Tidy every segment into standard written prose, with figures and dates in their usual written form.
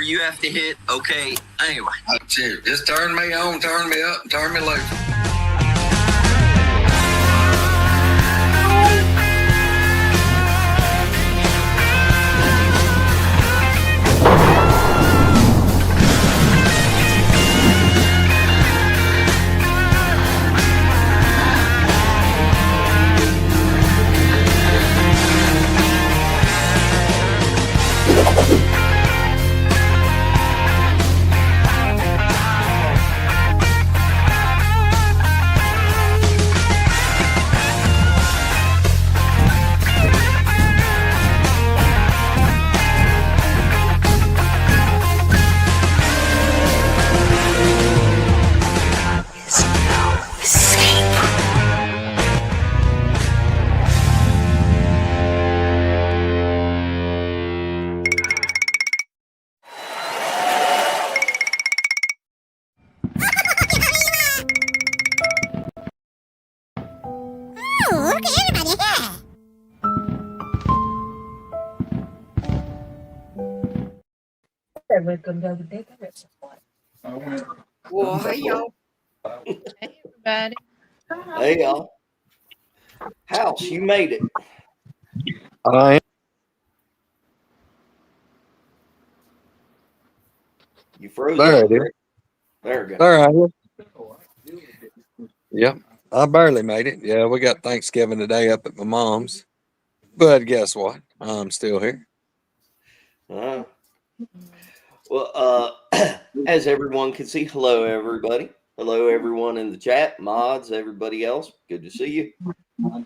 trigger you have to hit. Okay. Anyway. That's it. Just turn me on, turn me up, and turn me loose. Well, hey y'all. Hey everybody. Hey y'all. House, you made it. I am. You froze There up. it is. There we go. There I am. Yep. I barely made it. Yeah, we got Thanksgiving today up at my mom's. But guess what? I'm still here. Well, as everyone can see, hello everybody. Hello everyone in the chat, mods, everybody else. Good to see you. You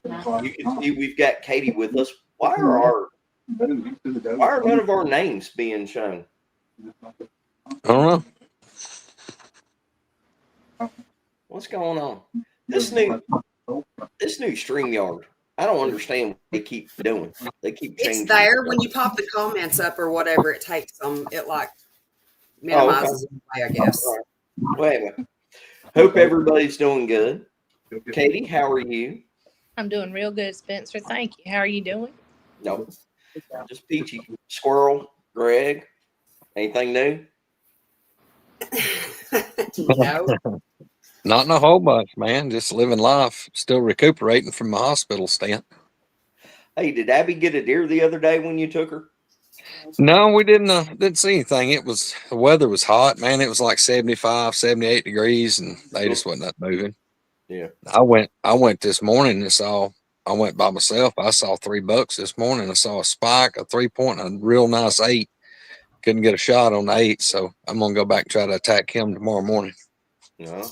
can see we've got Katie with us. Why are none of our names being shown? I don't know. What's going on? This new StreamYard. I don't understand what they keep doing. They keep changing. It's there when you pop the comments up or whatever. It takes them. It like minimizes it away, I guess. Well, anyway, hope everybody's doing good. Katie, how are you? I'm doing real good, Spencer. Thank you. How are you doing? No, just peachy. Squirrel, Greg, anything new? No. Not in a whole bunch, man. Just living life. Still recuperating from my hospital stint. Hey, did Abby get a deer the other day when you took her? No, we didn't see anything. The weather was hot, man. It was like 75, 78 degrees, and they just wasn't up moving. Yeah. I went this morning and I went by myself. I saw 3 bucks this morning. I saw a spike, a 3-point, and a real nice 8. Couldn't get a shot on the 8, so I'm gonna go back and try to attack him tomorrow morning. No.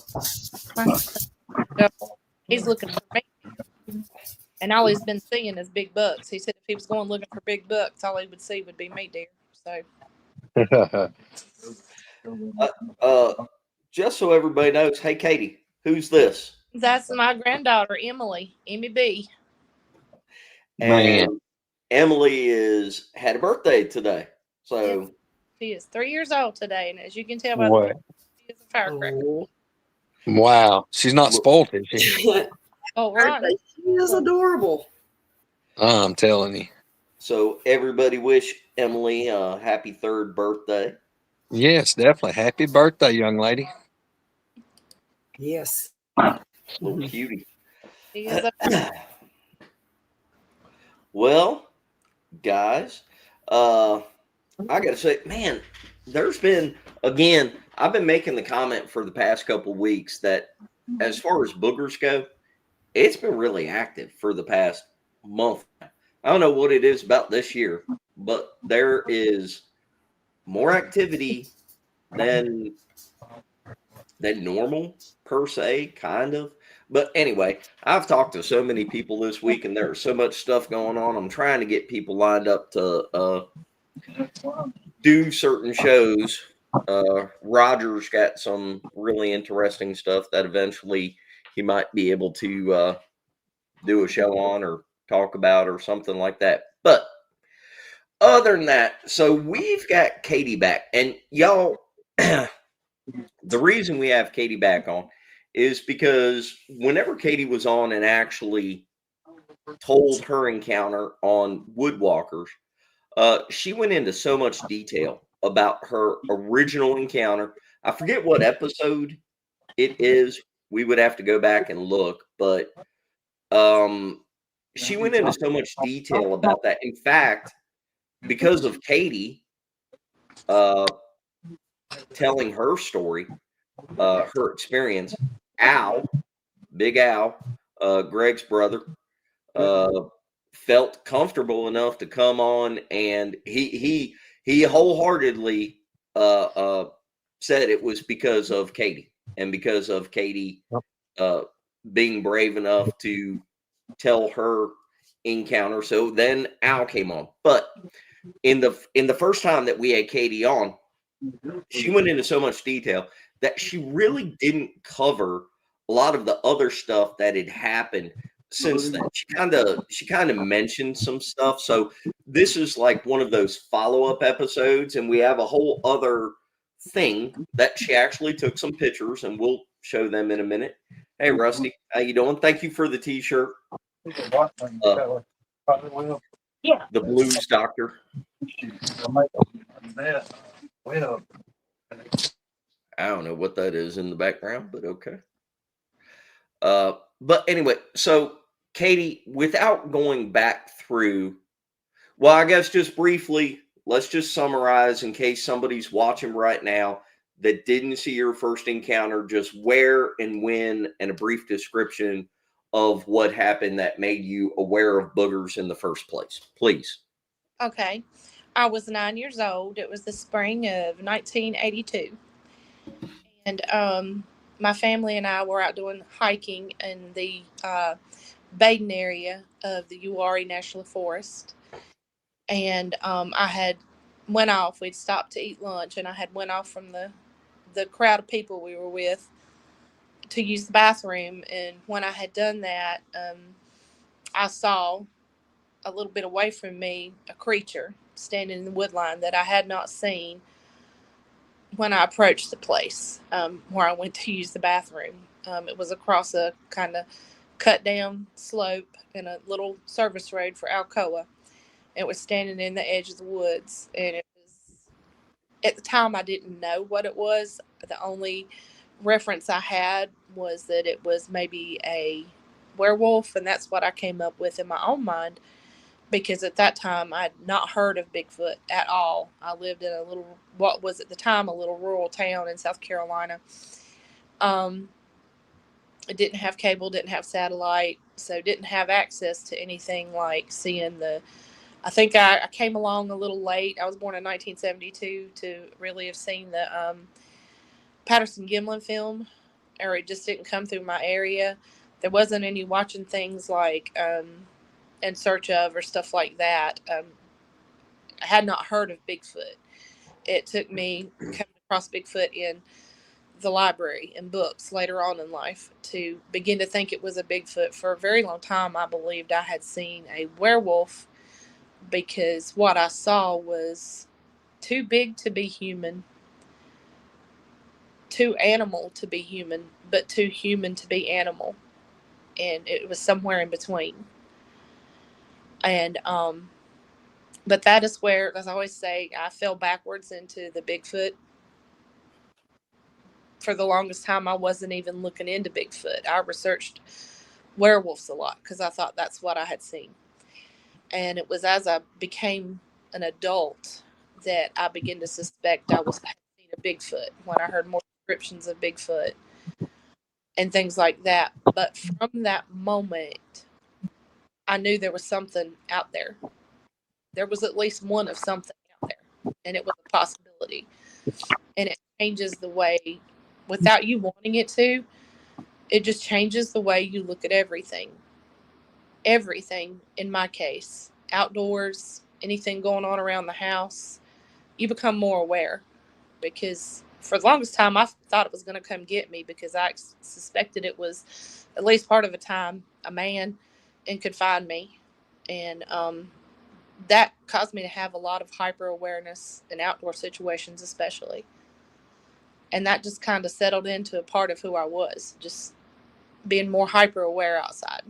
He's looking for me. And all he's been seeing is big bucks. He said if he was going looking for big bucks, all he would see would be me deer. So just so everybody knows, hey Katie, who's this? that's my granddaughter, Emily B. And man. Emily had a birthday today. So she is 3 years old today, and as you can tell by the she is a firecracker. Wow. She's not spoiled, is she? Oh, right. She is adorable. I'm telling you. So everybody wish Emily a happy 3rd birthday. Yes, definitely. Happy birthday, young lady. Yes. Little cutie. She is well, guys, I gotta say, man, there's been, again, I've been making the comment for the past couple weeks that as far as boogers go, it's been really active for the past month. I don't know what it is about this year, but there is more activity than normal per se, kind of. But anyway, I've talked to so many people this week, and there's so much stuff going on. I'm trying to get people lined up to do certain shows. Roger's got some really interesting stuff that eventually he might be able to do a show on or talk about or something like that. But other than that, so we've got Katie back, and y'all, the reason we have Katie back on is because whenever Katie was on and actually told her encounter on woodwalkers, she went into so much detail about her original encounter. I forget what episode it is. We would have to go back and look, but she went into so much detail about that. In fact, because of Katie telling her story, her experience, Big Al, Greg's brother, felt comfortable enough to come on, and he wholeheartedly said it was because of Katie, and because of Katie being brave enough to tell her encounter. So then Al came on, but in the first time that we had Katie on, she went into so much detail that she really didn't cover a lot of the other stuff that had happened since then. She kind of mentioned some stuff. So this is like one of those follow-up episodes, and we have a whole other thing that she actually took some pictures, and we'll show them in a minute. Hey Rusty, how you doing? Thank you for the t-shirt. The Blues Doctor. I don't know what that is in the background, but okay. But anyway, so Katie, without going back through, well, I guess just briefly, let's just summarize in case somebody's watching right now that didn't see your first encounter, just where and when, and a brief description of what happened that made you aware of boogers in the first place, please. Okay. I was 9 years old. It was the spring of 1982. And my family and I were out doing hiking in the Baden area of the Uwharrie National Forest. And I had went off. We'd stopped to eat lunch, and I had went off from the crowd of people we were with to use the bathroom. And when I had done that, I saw a little bit away from me a creature standing in the woodline that I had not seen when I approached the place where I went to use the bathroom. It was across a kind of cut down slope in a little service road for Alcoa. It was standing in the edge of the woods, and it was, at the time I didn't know what it was. The only reference I had was that it was maybe a werewolf, and that's what I came up with in my own mind, because at that time I'd not heard of Bigfoot at all. I lived in a little, what was at the time a little rural town in South Carolina. It didn't have cable, didn't have satellite, so didn't have access to anything like seeing I think I came along a little late. I was born in 1972 to really have seen the Patterson-Gimlin film, or it just didn't come through my area. There wasn't any watching things like In Search Of or stuff like that. I had not heard of Bigfoot. It took me coming across Bigfoot in the library and books later on in life to begin to think it was a Bigfoot. For a very long time, I believed I had seen a werewolf, because what I saw was too big to be human, too animal to be human, but too human to be animal. And it was somewhere in between. And but that is where, as I always say, I fell backwards into the Bigfoot. For the longest time, I wasn't even looking into Bigfoot. I researched werewolves a lot because I thought that's what I had seen. And it was as I became an adult that I began to suspect I was seeing a Bigfoot when I heard more descriptions of Bigfoot and things like that. But from that moment, I knew there was something out there. There was at least one of something out there, and it was a possibility. And it changes the way, without you wanting it to, it just changes the way you look at everything. Everything, in my case, outdoors, anything going on around the house, you become more aware. Because for the longest time, I thought it was going to come get me, because I suspected it was, at least part of the time, a man and could find me. And that caused me to have a lot of hyper awareness in outdoor situations, especially. And that just kind of settled into a part of who I was, just being more hyper aware outside.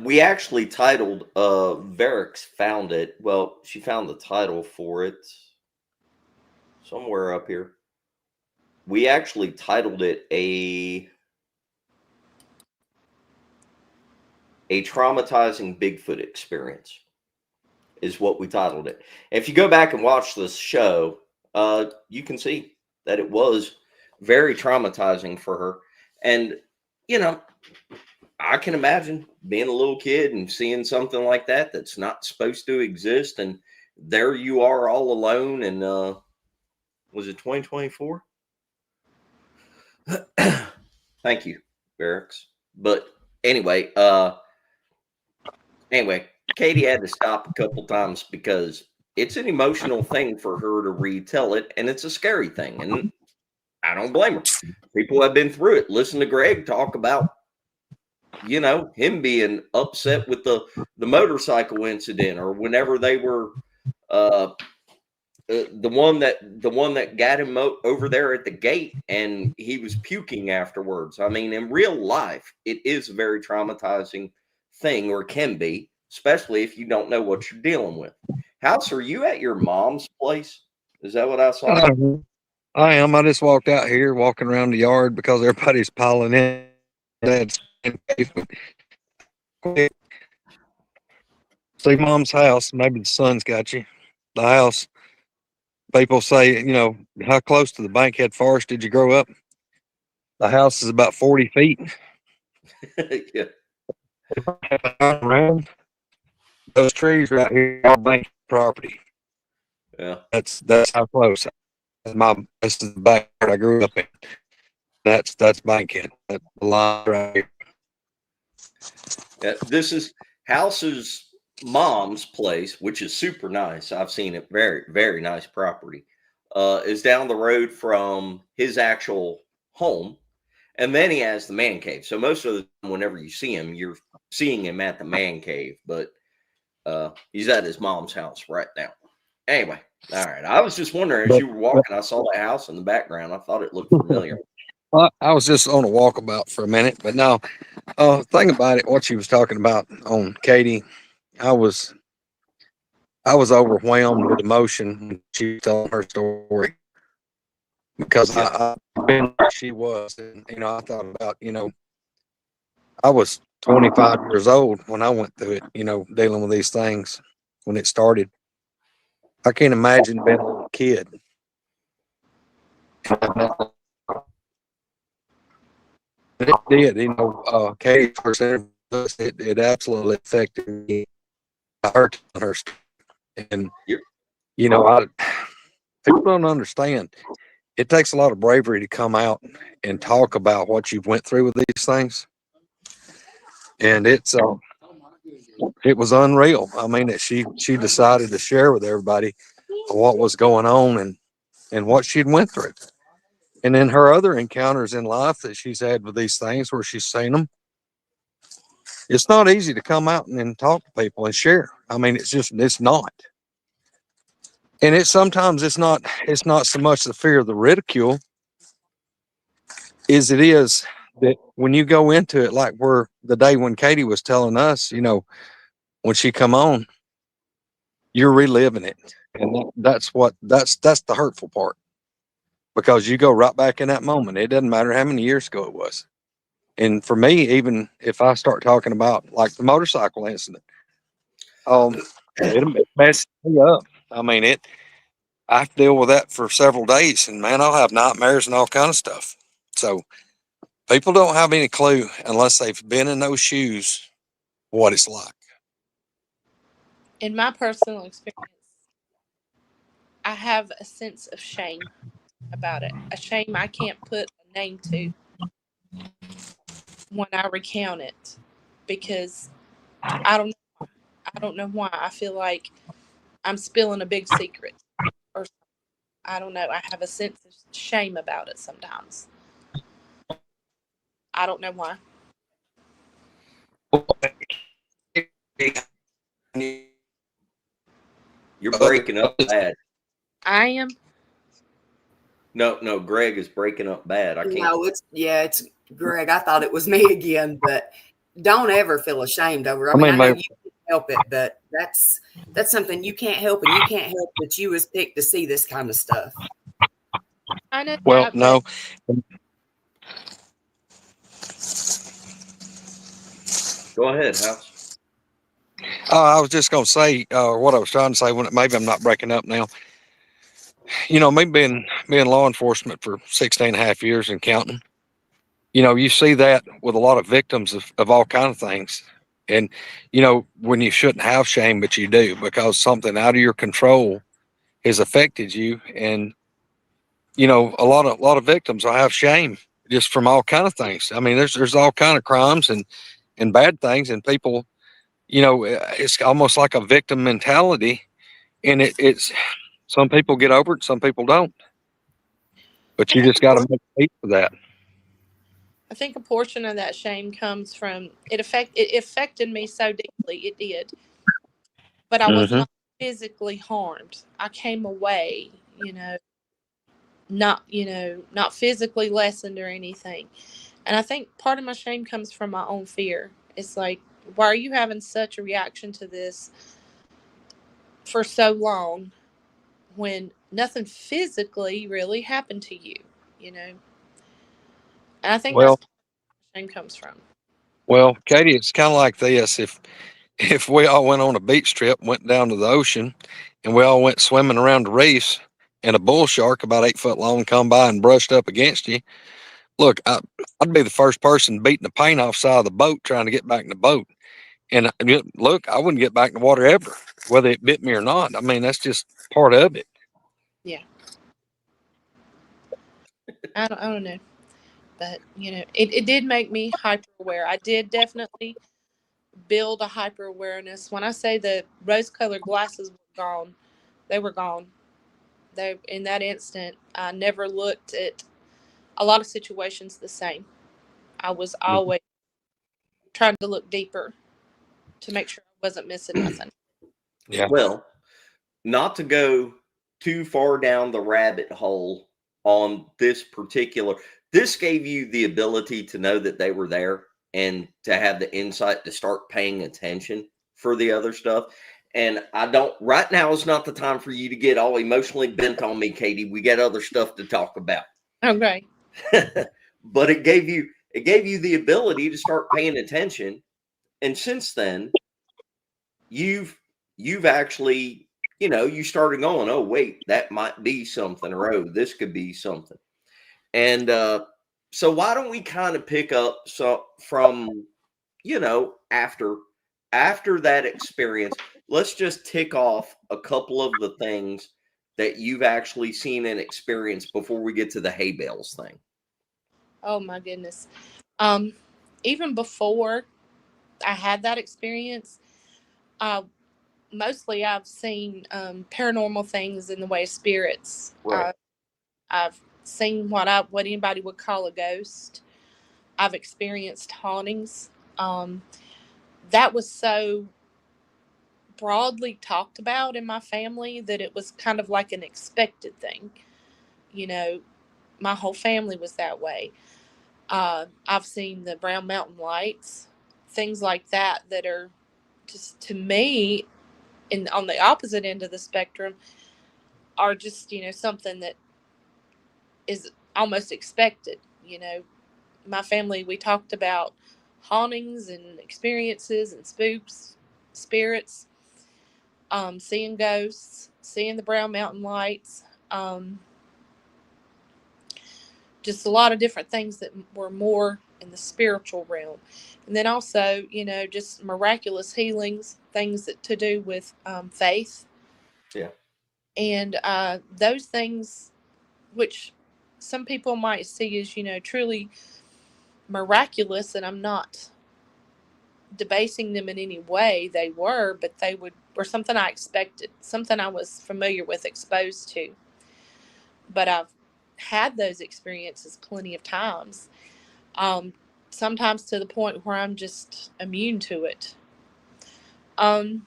we actually titled, Varix found it. Well, she found the title for it somewhere up here. We actually titled it a traumatizing Bigfoot experience is what we titled it. If you go back and watch this show, you can see that it was very traumatizing for her. And, you know, I can imagine being a little kid and seeing something like that that's not supposed to exist. And there you are all alone. And was it 2024? Thank you, Barracks. But anyway, Katie had to stop a couple times because it's an emotional thing for her to retell it, and it's a scary thing. And I don't blame her. People have been through it. Listen to Greg talk about, you know, him being upset with the motorcycle incident, or whenever they were the one that got him over there at the gate, and he was puking afterwards. I mean, in real life, it is a very traumatizing thing, or can be, especially if you don't know what you're dealing with. House, are you at your mom's place? Is that what I saw? I am. I just walked out here, walking around the yard because everybody's piling in. Dad's see mom's house. Maybe the sun's got you. The house. People say, you know, how close to the Bankhead Forest did you grow up? The house is about 40 feet. Yeah. Around those trees right here, are bank property. Yeah. That's how close. This is the backyard I grew up in. That's Bankhead. That's the line right here. Yeah, this is House's mom's place, which is super nice. I've seen it. Very, very nice property. Is down the road from his actual home. And then he has the man cave. So most of the time, whenever you see him, you're seeing him at the man cave. But he's at his mom's house right now. Anyway, all right. I was just wondering, as you were walking, I saw the house in the background. I thought it looked familiar. I was just on a walkabout for a minute, but no. Thing about it, what she was talking about on Katie, I was overwhelmed with emotion when she was telling her story, because I've been where she was, and you know, I thought about, you know, I was 25 years old when I went through it, you know, dealing with these things when it started. I can't imagine being a little kid. It did, you know, Katie first interviewed us, it absolutely affected me. I heard her story, and you know, people don't understand. It takes a lot of bravery to come out and talk about what you've went through with these things, and it was unreal. I mean, that she decided to share with everybody what was going on and what she'd went through, and then her other encounters in life that she's had with these things where she's seen them. It's not easy to come out and talk to people and share. I mean, it's not. And sometimes it's not so much the fear of the ridicule as it is that when you go into it, like where the day when Katie was telling us, you know, when she come on, you're reliving it. And that's the hurtful part, because you go right back in that moment. It doesn't matter how many years ago it was. And for me, even if I start talking about like the motorcycle incident, it messes me up. I mean, I have to deal with that for several days, and man, I'll have nightmares and all kind of stuff. So people don't have any clue unless they've been in those shoes what it's like. In my personal experience, I have a sense of shame about it. A shame I can't put a name to when I recount it, because I don't know why. I feel like I'm spilling a big secret, or I don't know. I have a sense of shame about it sometimes. I don't know why. You're breaking up bad. I am. No, Greg is breaking up bad. I can't. No, it's Greg. I thought it was me again, but don't ever feel ashamed over. I I mean, mean, I know maybe, you can't help it, but that's something you can't help, and you can't help that you was picked to see this kind of stuff. I know well, that, but no. Go ahead, House. I was just going to say what I was trying to say when maybe I'm not breaking up now. Me being law enforcement for 16 and a half years and counting, you see that with a lot of victims of all kinds of things. And, when you shouldn't have shame, but you do because something out of your control has affected you. And, a lot of victims will have shame just from all kind of things. I mean, there's all kind of crimes and bad things, and people, it's almost like a victim mentality. And it's some people get over it, some people don't. But I you think just got to make peace with that. I think a portion of that shame comes from it affected me so deeply. It did, but I was Hmm. not physically harmed. I came away, not physically lessened or anything. And I think part of my shame comes from my own fear. It's like, why are you having such a reaction to this for so long when nothing physically really happened to you, you know? And I think that's Well, where shame comes from. Katie, it's kind of like this. If we all went on a beach trip, went down to the ocean, and we all went swimming around the reefs, and a bull shark about 8 foot long come by and brushed up against you, look, I'd be the first person beating the paint off side of the boat trying to get back in the boat. And look, I wouldn't get back in the water ever, whether it bit me or not. I mean, that's just part of it. Yeah. I don't know. But, it did make me hyper aware. I did definitely build a hyper awareness. When I say the rose colored glasses were gone, they were gone. They in that instant, I never looked at a lot of situations the same. I was Mhm. always trying to look deeper to make sure I wasn't missing nothing. Yeah. Well, not to go too far down the rabbit hole on this particular, this gave you the ability to know that they were there and to have the insight to start paying attention for the other stuff. And I don't, right now is not the time for you to get all emotionally bent on me, Katie. We got other stuff to talk about. Okay. But it gave you the ability to start paying attention. And since then, you've you've actually, you started going, oh wait, that might be something, or oh, this could be something. And so why don't we kind of pick up from, after that experience, let's just tick off a couple of the things that you've actually seen and experienced before we get to the hay bales thing. Oh my goodness. Um, Even before I had that experience, uh, mostly I've seen paranormal things in the way of spirits. Right. I've seen what anybody would call a ghost. I've experienced hauntings. Um, that was so broadly talked about in my family that it was kind of like an expected thing. You know, my whole family was that way. I've seen the Brown Mountain Lights, things like that that are just to me, in on the opposite end of the spectrum, are just something that is almost expected. My family, we talked about hauntings and experiences and spooks, spirits, seeing ghosts, seeing the Brown Mountain Lights, um, just a lot of different things that were more in the spiritual realm. And then also, just miraculous healings, things that to do with faith. Yeah. And those things, which some people might see as, truly miraculous, and I'm not debasing them in any way, they were, but were something I expected, something I was familiar with, exposed to. But I've had those experiences plenty of times, um, sometimes to the point where I'm just immune to it. Um,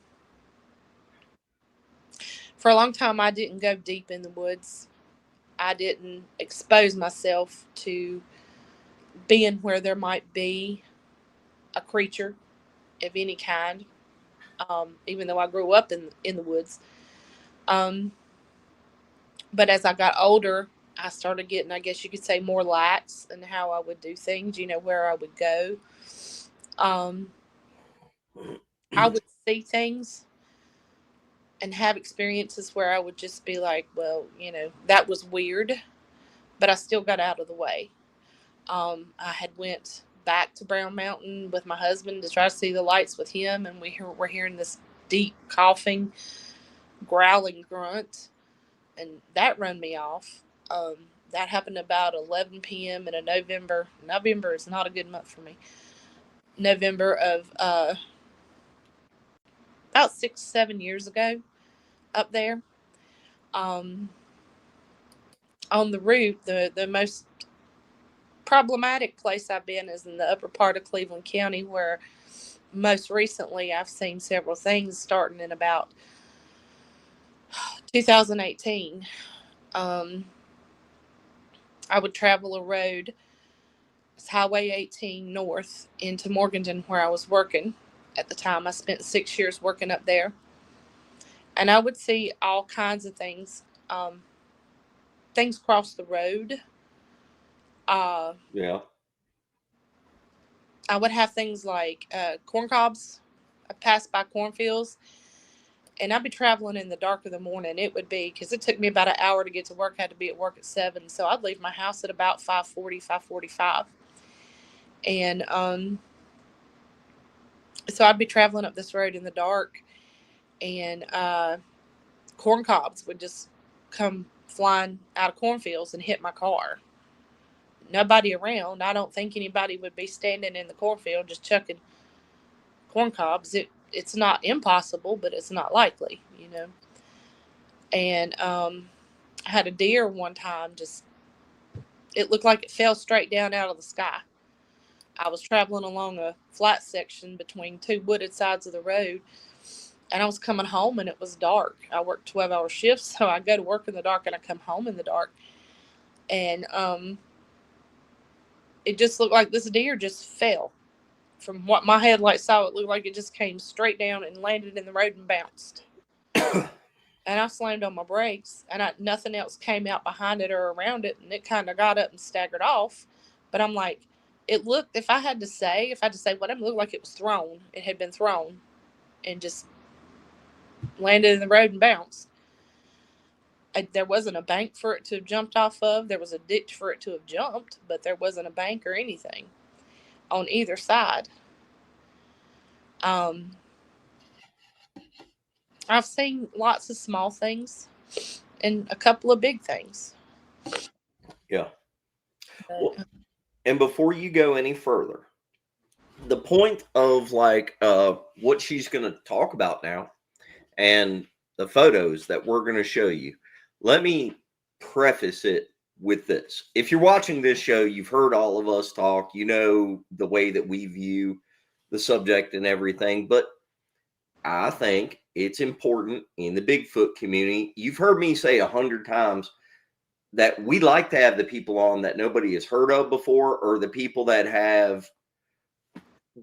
for a long time, I didn't go deep in the woods. I didn't expose myself to being where there might be a creature of any kind, even though I grew up in the woods. But as I got older, I started getting, I guess you could say, more lax in how I would do things, where I would go. Um, I would see things and have experiences where I would just be like, well, that was weird, but I still got out of the way. I had went back to Brown Mountain with my husband to try to see the lights with him, and we're hearing this deep coughing, growling grunt, and that run me off. That happened about 11 p.m. in a November. November is not a good month for me. November of about 6-7 years ago, up there. On the route, the most problematic place I've been is in the upper part of Cleveland County, where most recently I've seen several things starting in about 2018. I would travel a road, it's Highway 18 north into Morganton, where I was working at the time. I spent 6 years working up there, and I would see all kinds of things. Things cross the road. Yeah. I would have things like corn cobs. I passed by cornfields, and I'd be traveling in the dark of the morning. It would be, because it took me about an hour to get to work. I had to be at work at 7, so I'd leave my house at about 5:40, 5:45. And so I'd be traveling up this road in the dark, and corn cobs would just come flying out of cornfields and hit my car. Nobody around. I don't think anybody would be standing in the cornfield just chucking corn cobs. It's not impossible, but it's not likely, And I had a deer one time, it looked like it fell straight down out of the sky. I was traveling along a flat section between two wooded sides of the road, and I was coming home, and it was dark. I worked 12-hour shifts, so I go to work in the dark and I come home in the dark. And it just looked like this deer just fell. From what my headlights saw, it looked like it just came straight down and landed in the road and bounced. And I slammed on my brakes, and nothing else came out behind it or around it, and it kind of got up and staggered off. But I'm like, if I had to say what it looked like, it was thrown. It had been thrown and just landed in the road and bounced. There wasn't a bank for it to have jumped off of. There was a ditch for it to have jumped, but there wasn't a bank or anything on either side. I've seen lots of small things and a couple of big things. Yeah. But, Well, and before you go any further, the point of what she's going to talk about now and the photos that we're going to show you, let me preface it with this. If you're watching this show, you've heard all of us talk, you know the way that we view the subject and everything, but I think it's important in the Bigfoot community. You've heard me say 100 times that we like to have the people on that nobody has heard of before, or the people that have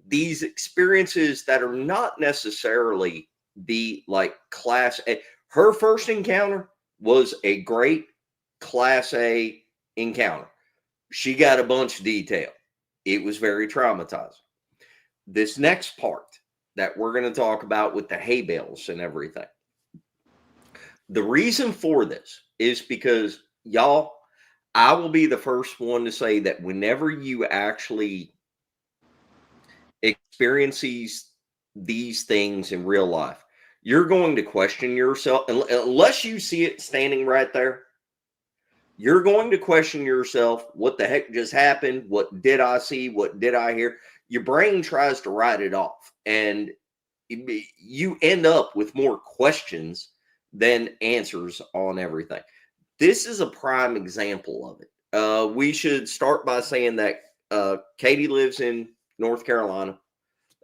these experiences that are not necessarily the class A. Her first encounter was a great class A encounter. She got a bunch of detail. It was very traumatizing. This next part that we're going to talk about with the hay bales and everything, the reason for this is because, y'all, I will be the first one to say that whenever you actually experience these things in real life, you're going to question yourself. Unless you see it standing right there, you're going to question yourself. What the heck just happened? What did I see? What did I hear? Your brain tries to write it off, and you end up with more questions than answers on everything. This is a prime example of it. We should start by saying that Katie lives in North Carolina.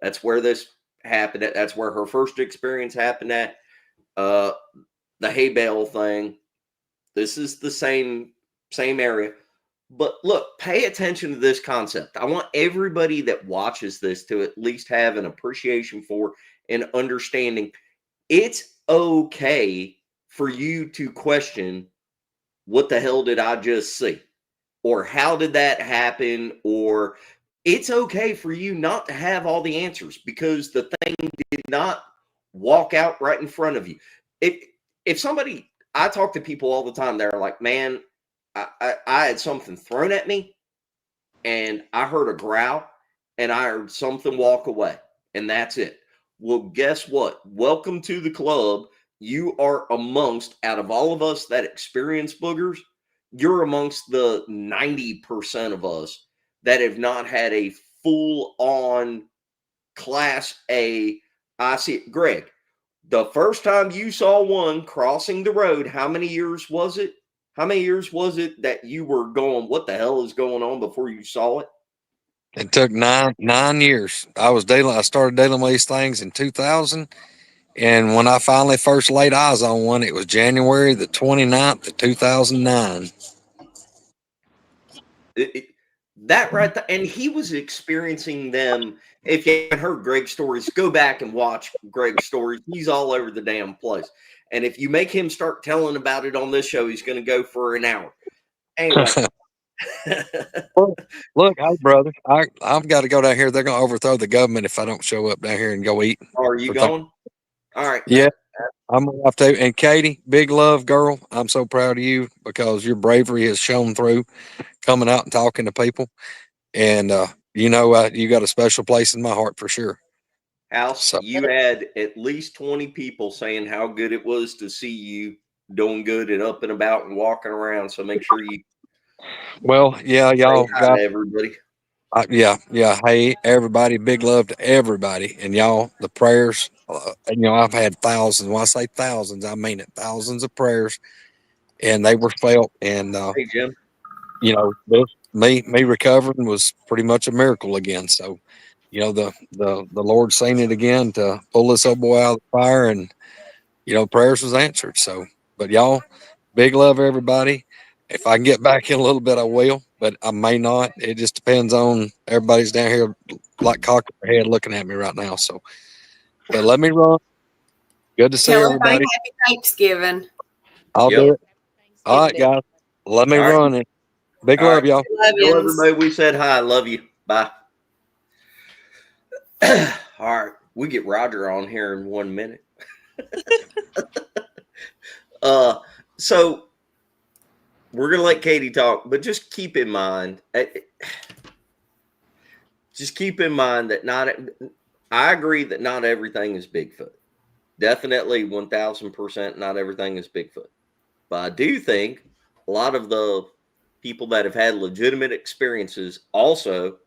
That's where this happened at. That's where her first experience happened at. The hay bale thing. This is the same area. But look, pay attention to this concept. I want everybody that watches this to at least have an appreciation for and understanding. It's okay for you to question, what the hell did I just see? Or how did that happen? Or it's okay for you not to have all the answers because the thing did not walk out right in front of you. If somebody, I talk to people all the time, they're like, man, I had something thrown at me and I heard a growl and I heard something walk away, and that's it. Well, guess what? Welcome to the club. You are amongst, out of all of us that experience boogers, you're amongst the 90% of us that have not had a full on class A. I see it. Greg, the first time you saw one crossing the road, how many years was it? How many years was it that you were going, what the hell is going on, before you saw it? It took nine years. I started dealing with these things in 2000. And when I finally first laid eyes on one, it was January the 29th of 2009. It- that right there, and he was experiencing them. If you haven't heard Greg's stories, go back and watch Greg's stories. He's all over the damn place. And if you make him start telling about it on this show, he's going to go for an hour. Anyway. Look, hey, brother, I've got to go down here. They're going to overthrow the government if I don't show up down here and go eat. Are you going? All right. Yeah, I'm going to have to. And Katie, big love, girl. I'm so proud of you because your bravery has shown through coming out and talking to people. And, you got a special place in my heart for sure. House, So, you had at least 20 people saying how good it was to see you doing good and up and about and walking around. So make sure you well, yeah, say y'all hi got, to everybody. yeah. Hey, everybody, big love to everybody. And y'all, the prayers, I've had thousands. When I say thousands, I mean it, thousands of prayers, and they were felt. And, Hey, Jim. this, me recovering was pretty much a miracle again. So, the Lord seen it again to pull this old boy out of the fire, and prayers was answered. So, but y'all, big love everybody. If I can get back in a little bit, I will, but I may not. It just depends on everybody's down here like cocking their head looking at me right now. So, but let me run. Good to see Tell everybody everybody. happy Thanksgiving. I'll Yep. do it. All right, guys. Let me All right. run it. Big All love, right. y'all. Tell Love-ins. everybody we said hi. Love you. Bye. All right. We get Roger on here in 1 minute. So we're gonna let Katie talk, but just keep in mind, that not. I agree that not everything is Bigfoot. Definitely 1000% not everything is Bigfoot. But I do think a lot of the people that have had legitimate experiences also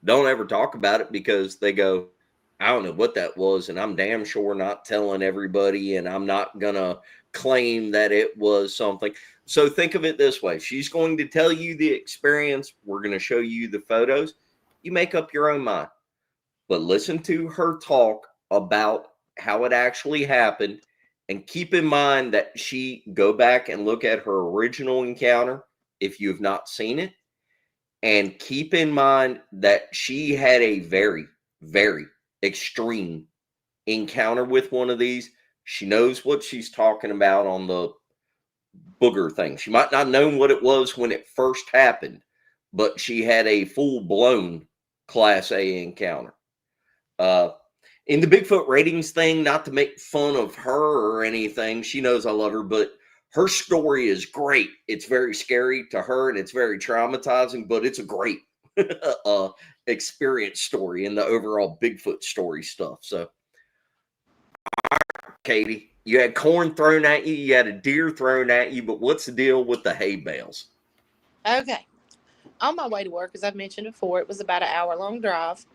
don't ever talk about it because they go, I don't know what that was, and I'm damn sure not telling everybody, and I'm not gonna claim that it was something. So think of it this way: she's going to tell you the experience, we're going to show you the photos, you make up your own mind. But listen to her talk about how it actually happened, and keep in mind that she go back and look at her original encounter if you have not seen it, and keep in mind that she had a very, very extreme encounter with one of these. She knows what she's talking about on the booger thing. She might not have known what it was when it first happened, but she had a full blown class A encounter. Uh, in the Bigfoot ratings thing, not to make fun of her or anything, she knows I love her, but her story is great. It's very scary to her and it's very traumatizing, but it's a great experience story in the overall Bigfoot story stuff. So, Katie, you had corn thrown at you, you had a deer thrown at you, but what's the deal with the hay bales? Okay. On my way to work, as I've mentioned before, it was about an hour-long drive.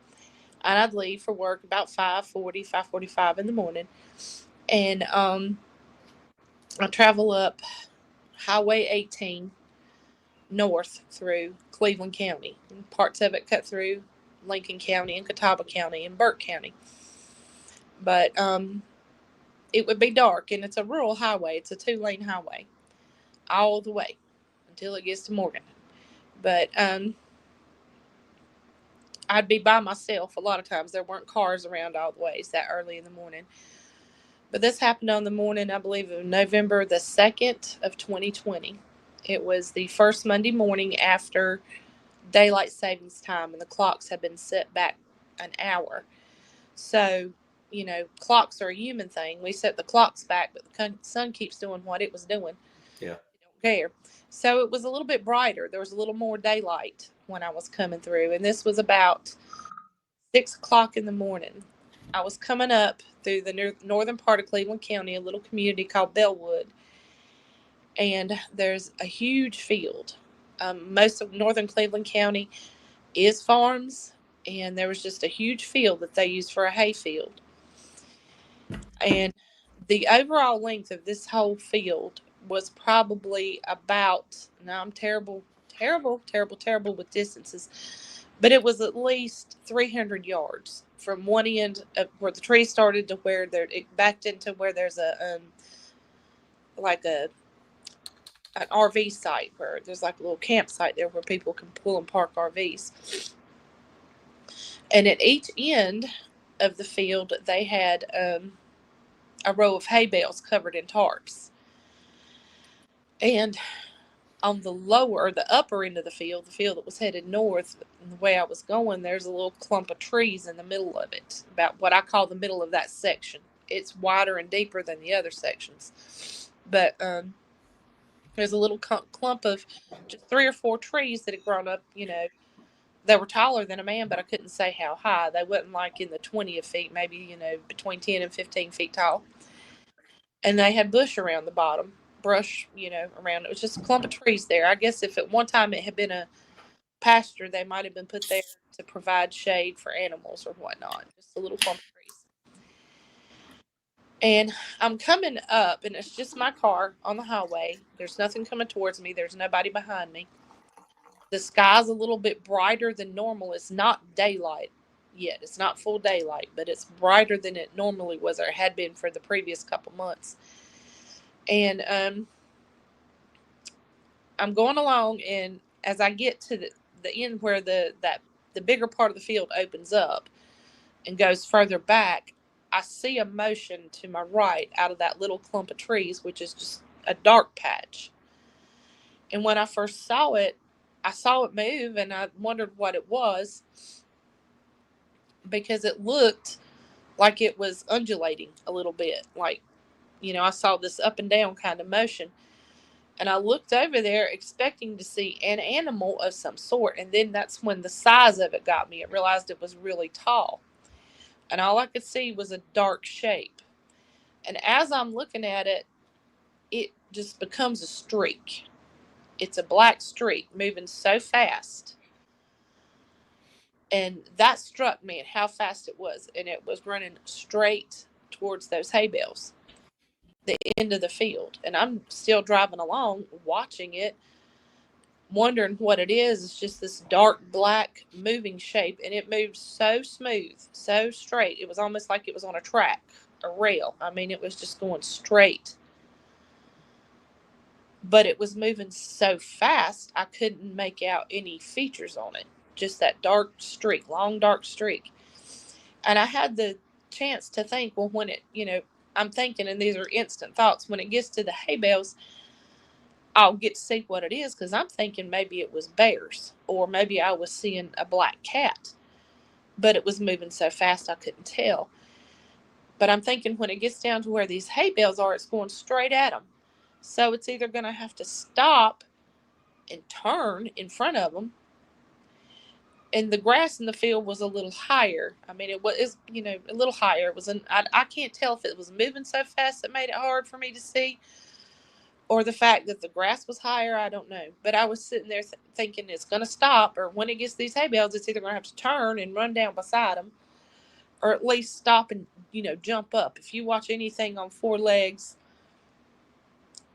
And I'd leave for work about 5:40, 5:45 in the morning. And I travel up Highway 18 north through Cleveland County. And parts of it cut through Lincoln County and Catawba County and Burke County. But it would be dark, and it's a rural highway. It's a 2-lane highway all the way until it gets to Morgan. But I'd be by myself a lot of times. There weren't cars around all the ways that early in the morning. But this happened on the morning, I believe, of November the 2nd of 2020. It was the first Monday morning after daylight savings time, and the clocks had been set back an hour. So, clocks are a human thing. We set the clocks back, but the sun keeps doing what it was doing. Yeah. We don't care. So it was a little bit brighter. There was a little more daylight when I was coming through, and this was about 6 o'clock in the morning. I was coming up through the northern part of Cleveland County, a little community called Bellwood, and there's a huge field. Most of northern Cleveland County is farms, and there was just a huge field that they used for a hay field. And the overall length of this whole field was probably about, now I'm terrible with distances, but it was at least 300 yards from one end of where the tree started to where it backed into where there's like an RV site, where there's like a little campsite there where people can pull and park RVs. And at each end of the field, they had a row of hay bales covered in tarps. And on the upper end of the field that was headed north, the way I was going, there's a little clump of trees in the middle of it, about what I call the middle of that section. It's wider and deeper than the other sections. But there's a little clump of just 3 or 4 trees that had grown up, they were taller than a man, but I couldn't say how high. They wasn't like in the 20 feet, maybe, between 10 and 15 feet tall. And they had brush, around. It was just a clump of trees there. I guess if at one time it had been a pasture, they might have been put there to provide shade for animals or whatnot. Just a little clump of trees. And I'm coming up, and it's just my car on the highway. There's nothing coming towards me. There's nobody behind me. The sky's a little bit brighter than normal. It's not daylight yet. It's not full daylight, but it's brighter than it normally was, or had been for the previous couple months. And I'm going along, and as I get to the end where the bigger part of the field opens up and goes further back, I see a motion to my right out of that little clump of trees, which is just a dark patch. And when I first saw it, I saw it move, and I wondered what it was, because it looked like it was undulating a little bit. Like, I saw this up and down kind of motion. And I looked over there expecting to see an animal of some sort. And then that's when the size of it got me. I realized it was really tall. And all I could see was a dark shape. And as I'm looking at it, it just becomes a streak. It's a black streak moving so fast. And that struck me at how fast it was. And it was running straight towards those hay bales, the end of the field. And I'm still driving along, watching it, wondering what it is. It's just this dark black moving shape, and it moved so smooth, so straight. It was almost like it was on a track, a rail. I mean, it was just going straight. But it was moving so fast, I couldn't make out any features on it. Just that dark streak, long dark streak. And I had the chance to think, well, when I'm thinking, and these are instant thoughts, when it gets to the hay bales, I'll get to see what it is, because I'm thinking maybe it was bears, or maybe I was seeing a black cat, but it was moving so fast I couldn't tell. But I'm thinking when it gets down to where these hay bales are, it's going straight at them. So it's either going to have to stop and turn in front of them. And the grass in the field was a little higher. I mean, it was, a little higher. It was I can't tell if it was moving so fast that made it hard for me to see, or the fact that the grass was higher. I don't know. But I was sitting there thinking it's going to stop, or when it gets these hay bales, it's either going to have to turn and run down beside them, or at least stop and, jump up. If you watch anything on 4 legs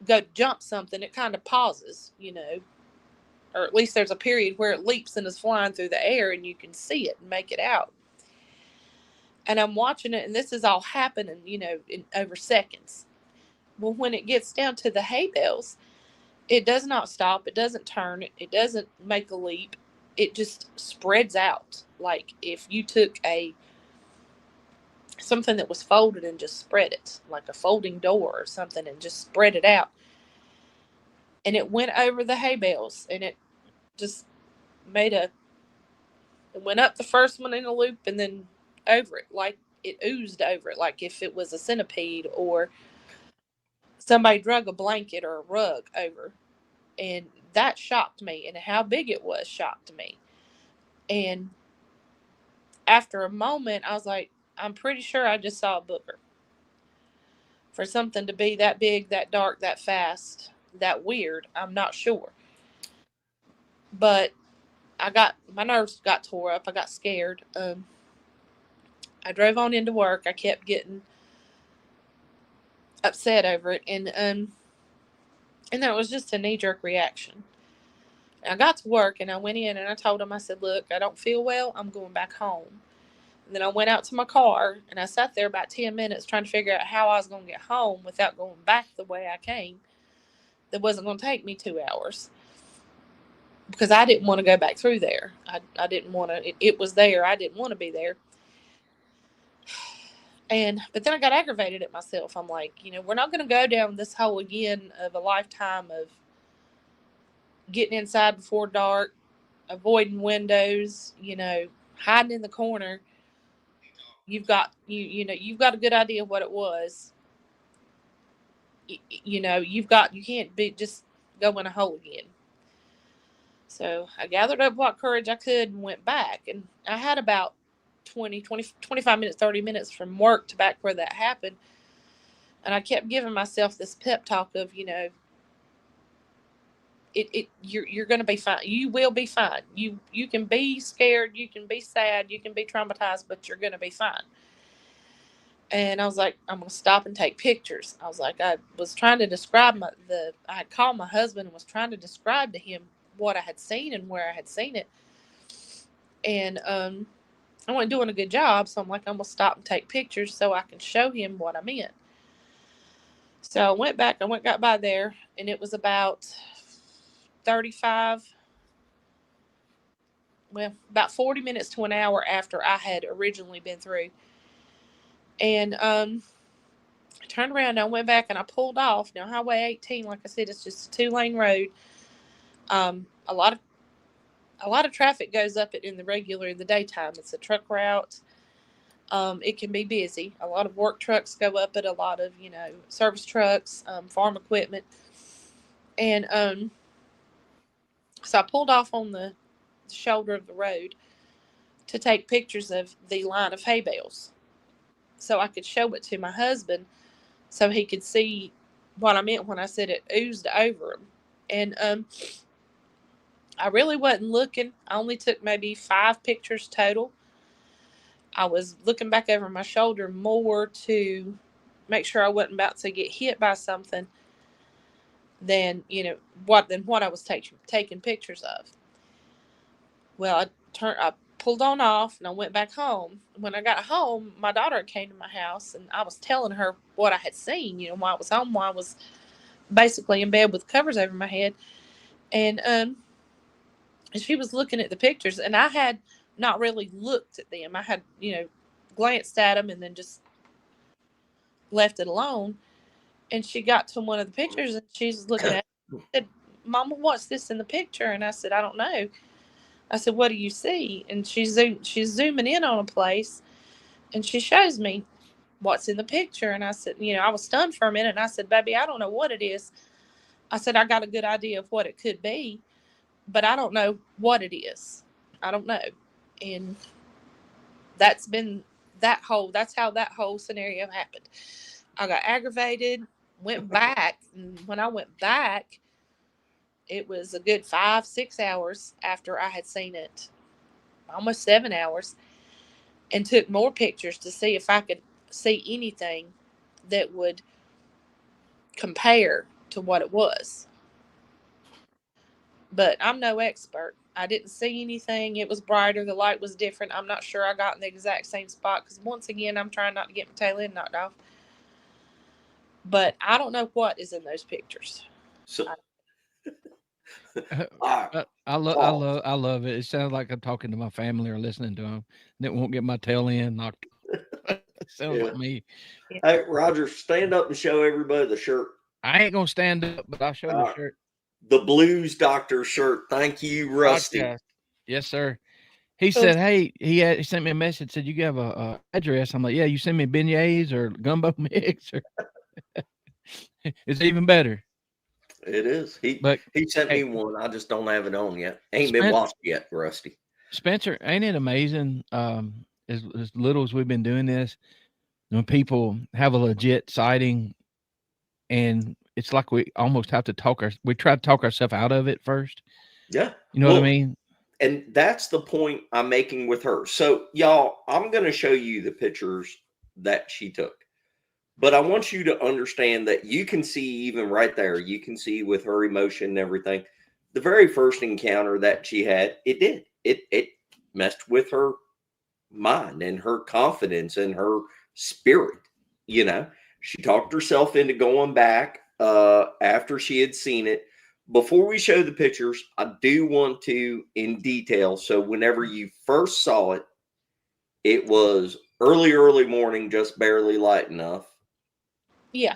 go jump something, it kind of pauses, or at least there's a period where it leaps and is flying through the air and you can see it and make it out. And I'm watching it, and this is all happening, in over seconds. Well, when it gets down to the hay bales, It does not stop. It doesn't turn. It doesn't make a leap. It just spreads out. Like if you took something that was folded and just spread it, like a folding door or something, and just spread it out. And it went over the hay bales, and it just made it went up the first one in a loop and then over it, like it oozed over it, like if it was a centipede or somebody drug a blanket or a rug over. And that shocked me, and how big it was shocked me. And after a moment, I was like, I'm pretty sure I just saw a booger. For something to be that big, that dark, that fast, that weird, I'm not sure. But my nerves got tore up. I got scared. I drove on into work. I kept getting upset over it, and then it was just a knee jerk reaction. And I got to work, and I went in and I told him, I said, look, I don't feel well. I'm going back home. And then I went out to my car, and I sat there about 10 minutes trying to figure out how I was going to get home without going back the way I came. That wasn't going to take me 2 hours, because I didn't want to go back through there. I didn't want to. It was there. I didn't want to be there. But then I got aggravated at myself. I'm like, we're not going to go down this hole again of a lifetime of getting inside before dark, avoiding windows, hiding in the corner. You've got you've got a good idea of what it was. You can't be just go in a hole again. So I gathered up what courage I could and went back. And I had about 25 minutes, 30 minutes from work to back where that happened. And I kept giving myself this pep talk of, you're going to be fine. You will be fine. You can be scared. You can be sad. You can be traumatized, but you're going to be fine. And I was like, I'm going to stop and take pictures. I was like, I was trying to describe I had called my husband and was trying to describe to him what I had seen and where I had seen it. And I wasn't doing a good job. So I'm like, I'm going to stop and take pictures so I can show him what I meant. So I went back, got by there, and it was about 40 minutes to an hour after I had originally been through. And I turned around and I went back and I pulled off. Now, Highway 18, like I said, it's just a 2-lane road. A lot of traffic goes up it in the daytime. It's a truck route. It can be busy. A lot of work trucks go up it, a lot of, service trucks, farm equipment. And so I pulled off on the shoulder of the road to take pictures of the line of hay bales so I could show it to my husband so he could see what I meant when I said it oozed over him. And I really wasn't looking. I only took maybe 5 pictures total. I was looking back over my shoulder more to make sure I wasn't about to get hit by something than what I was taking pictures of. Well, I pulled on off and I went back home. When I got home, my daughter came to my house and I was telling her what I had seen. While I was home, while I was basically in bed with covers over my head, and she was looking at the pictures, and I had not really looked at them. I had glanced at them and then just left it alone. And she got to one of the pictures and she's looking at it and said, Mama, what's this in the picture? And I said, I don't know. I said, what do you see? And she's zooming in on a place and she shows me what's in the picture. And I said, I was stunned for a minute. And I said, baby, I don't know what it is. I said, I got a good idea of what it could be, but I don't know what it is. I don't know. And that's how that whole scenario happened. I got aggravated, went back. And when I went back, it was a good 5-6 hours after I had seen it, almost 7 hours, and took more pictures to see if I could see anything that would compare to what it was. But I'm no expert. I didn't see anything. It was brighter. The light was different. I'm not sure I got in the exact same spot because, once again, I'm trying not to get my tail end knocked off. But I don't know what is in those pictures. So, All right. I love it. It sounds like I'm talking to my family or listening to them. That won't get my tail end knocked. Sounds Yeah. like me. Hey, Roger, stand up and show everybody the shirt. I ain't gonna stand up, but I'll show the shirt. The Blues Doctor shirt. Thank you, Rusty. Podcast. Yes, sir. He said, "Hey, he sent me a message. Said you have a address." I'm like, "Yeah, you send me beignets or gumbo mix, or it's even better." It is. He sent me one. I just don't have it on yet. Ain't been washed yet, Rusty. Spencer, ain't it amazing? As little as we've been doing this, when people have a legit sighting, and it's like we almost have to we try to talk ourselves out of it first. Yeah. You know what I mean? And that's the point I'm making with her. So, y'all, I'm going to show you the pictures that she took. But I want you to understand that you can see, even right there, you can see with her emotion and everything, the very first encounter that she had, it messed with her mind and her confidence and her spirit. You know, she talked herself into going back after she had seen it. Before we show the pictures, I do want to in detail. So whenever you first saw it, it was early morning, just barely light enough. Yeah.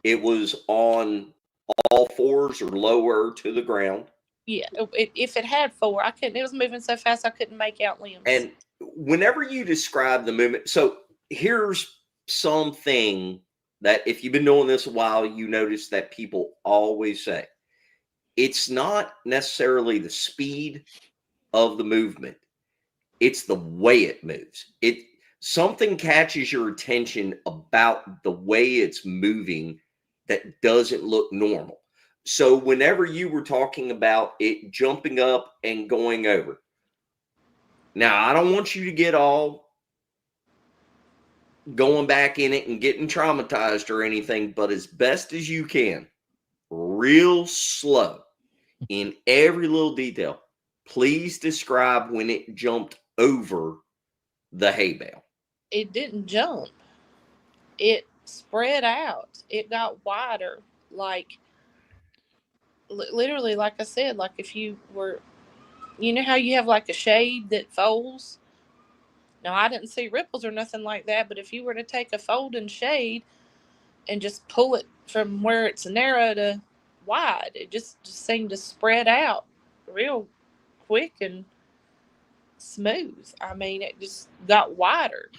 It was on all fours or lower to the ground. Yeah. If it had four, I couldn't. It was moving so fast I couldn't make out limbs. And whenever you describe the movement, so here's something that if you've been doing this a while, you notice that people always say. It's not necessarily the speed of the movement. It's the way it moves. Something catches your attention about the way it's moving that doesn't look normal. So whenever you were talking about it jumping up and going over. Now, I don't want you to get all going back in it and getting traumatized or anything, but as best as you can, real slow in every little detail, please describe when it jumped over the hay bale. It didn't jump. It spread out. It got wider. Like, literally, like I said, like if you were, you know how you have like a shade that folds? Now, I didn't see ripples or nothing like that, but if you were to take a folding shade and just pull it from where it's narrow to wide, it just seemed to spread out real quick and smooth. I mean, it just got wider.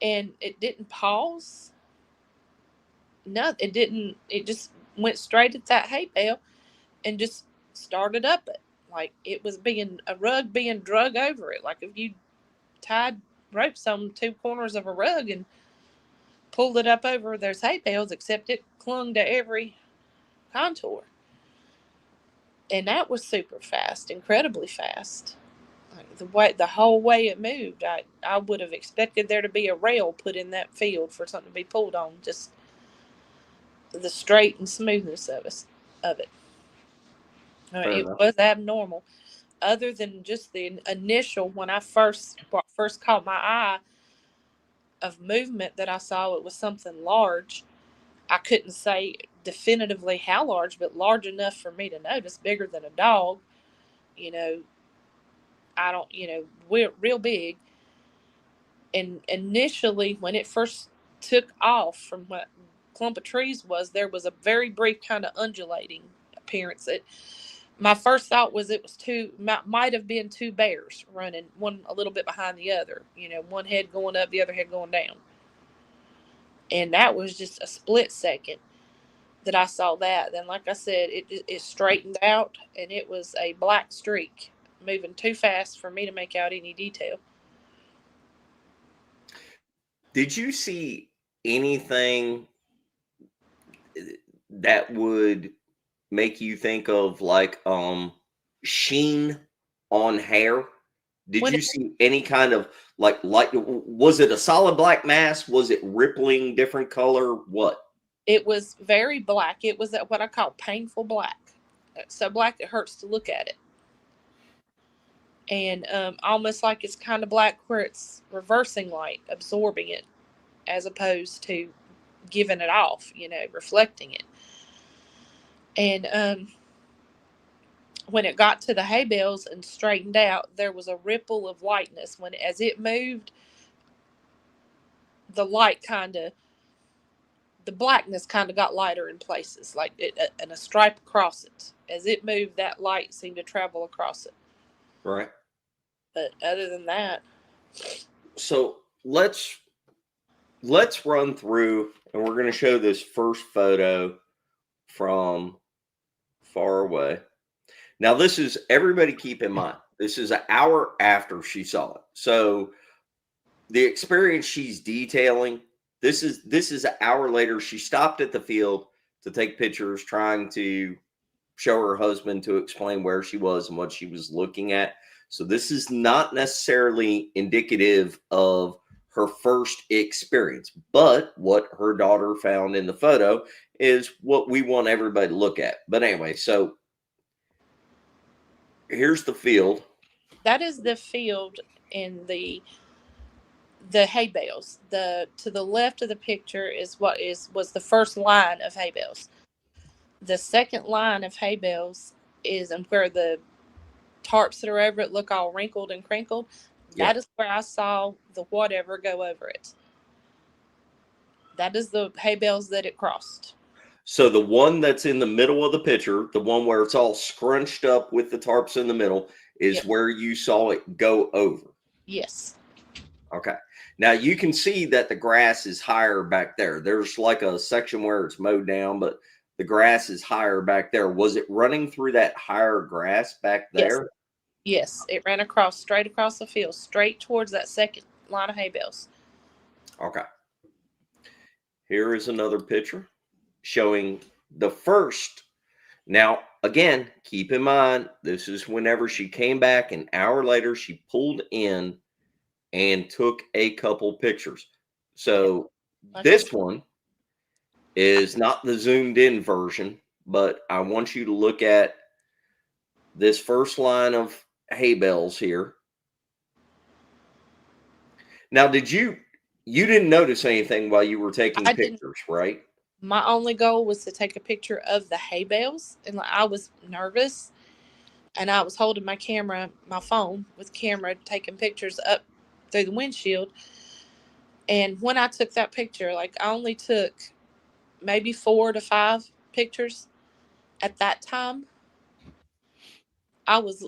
And it didn't pause. No, it didn't. It just went straight at that hay bale and just started up it. Like it was being a rug being drug over it. Like if you tied ropes on two corners of a rug and pulled it up over those hay bales, except it clung to every contour. And that was super fast, incredibly fast. Like the whole way it moved, I would have expected there to be a rail put in that field for something to be pulled on. Just the straight and smoothness of it. It was abnormal. Other than just the initial when I first caught my eye of movement that I saw, it was something large. I couldn't say definitively how large, but large enough for me to notice, bigger than a dog. You know, I don't, we're real big. And initially, when it first took off from what clump of trees was, there was a very brief kind of undulating appearance. My first thought was it was might have been two bears running, one a little bit behind the other. One head going up, the other head going down. And that was just a split second that I saw that. Then, like I said, it straightened out, and it was a black streak moving too fast for me to make out any detail. Did you see anything that would make you think of like sheen on hair? Did you see any kind of like was it a solid black mass? Was it rippling different color? What? It was very black. It was what I call painful black. So black it hurts to look at it. And almost like it's kind of black where it's reversing light, absorbing it, as opposed to giving it off, reflecting it. And when it got to the hay bales and straightened out, there was a ripple of lightness. As it moved, the light the blackness kind of got lighter in places, like and a stripe across it. As it moved, that light seemed to travel across it. Right. But other than that, So let's run through, and we're going to show this first photo from far away. Now, this is, everybody keep in mind, this is an hour after she saw it. So the experience she's detailing, this is an hour later. She stopped at the field to take pictures, trying to show her husband, to explain where she was and what she was looking at. So this is not necessarily indicative of her first experience, but what her daughter found in the photo is what we want everybody to look at. But anyway, so here's the field. that is the field in the hay bales. To the left of the picture is was the first line of hay bales. The second line of hay bales is where the tarps that are over it look all wrinkled and crinkled. Yeah. That is where I saw the whatever go over it. That is the hay bales that it crossed. So the one that's in the middle of the picture, the one where it's all scrunched up with the tarps in the middle, is Yep. where you saw it go over. Yes. Okay. Now you can see that the grass is higher back there. There's like a section where it's mowed down, but the grass is higher back there. Was it running through that higher grass back there? Yes. It ran straight across the field, straight towards that second line of hay bales. Okay. Here is another picture showing the first. Now, again, keep in mind, this is whenever she came back an hour later, she pulled in and took a couple pictures. So this one is not the zoomed in version, but I want you to look at this first line of hay bales here. Now, you didn't notice anything while you were taking pictures, right? My only goal was to take a picture of the hay bales, and I was nervous, and I was holding my phone with camera, taking pictures up through the windshield. And when I took that picture, I only took maybe 4 to 5 pictures at that time. I was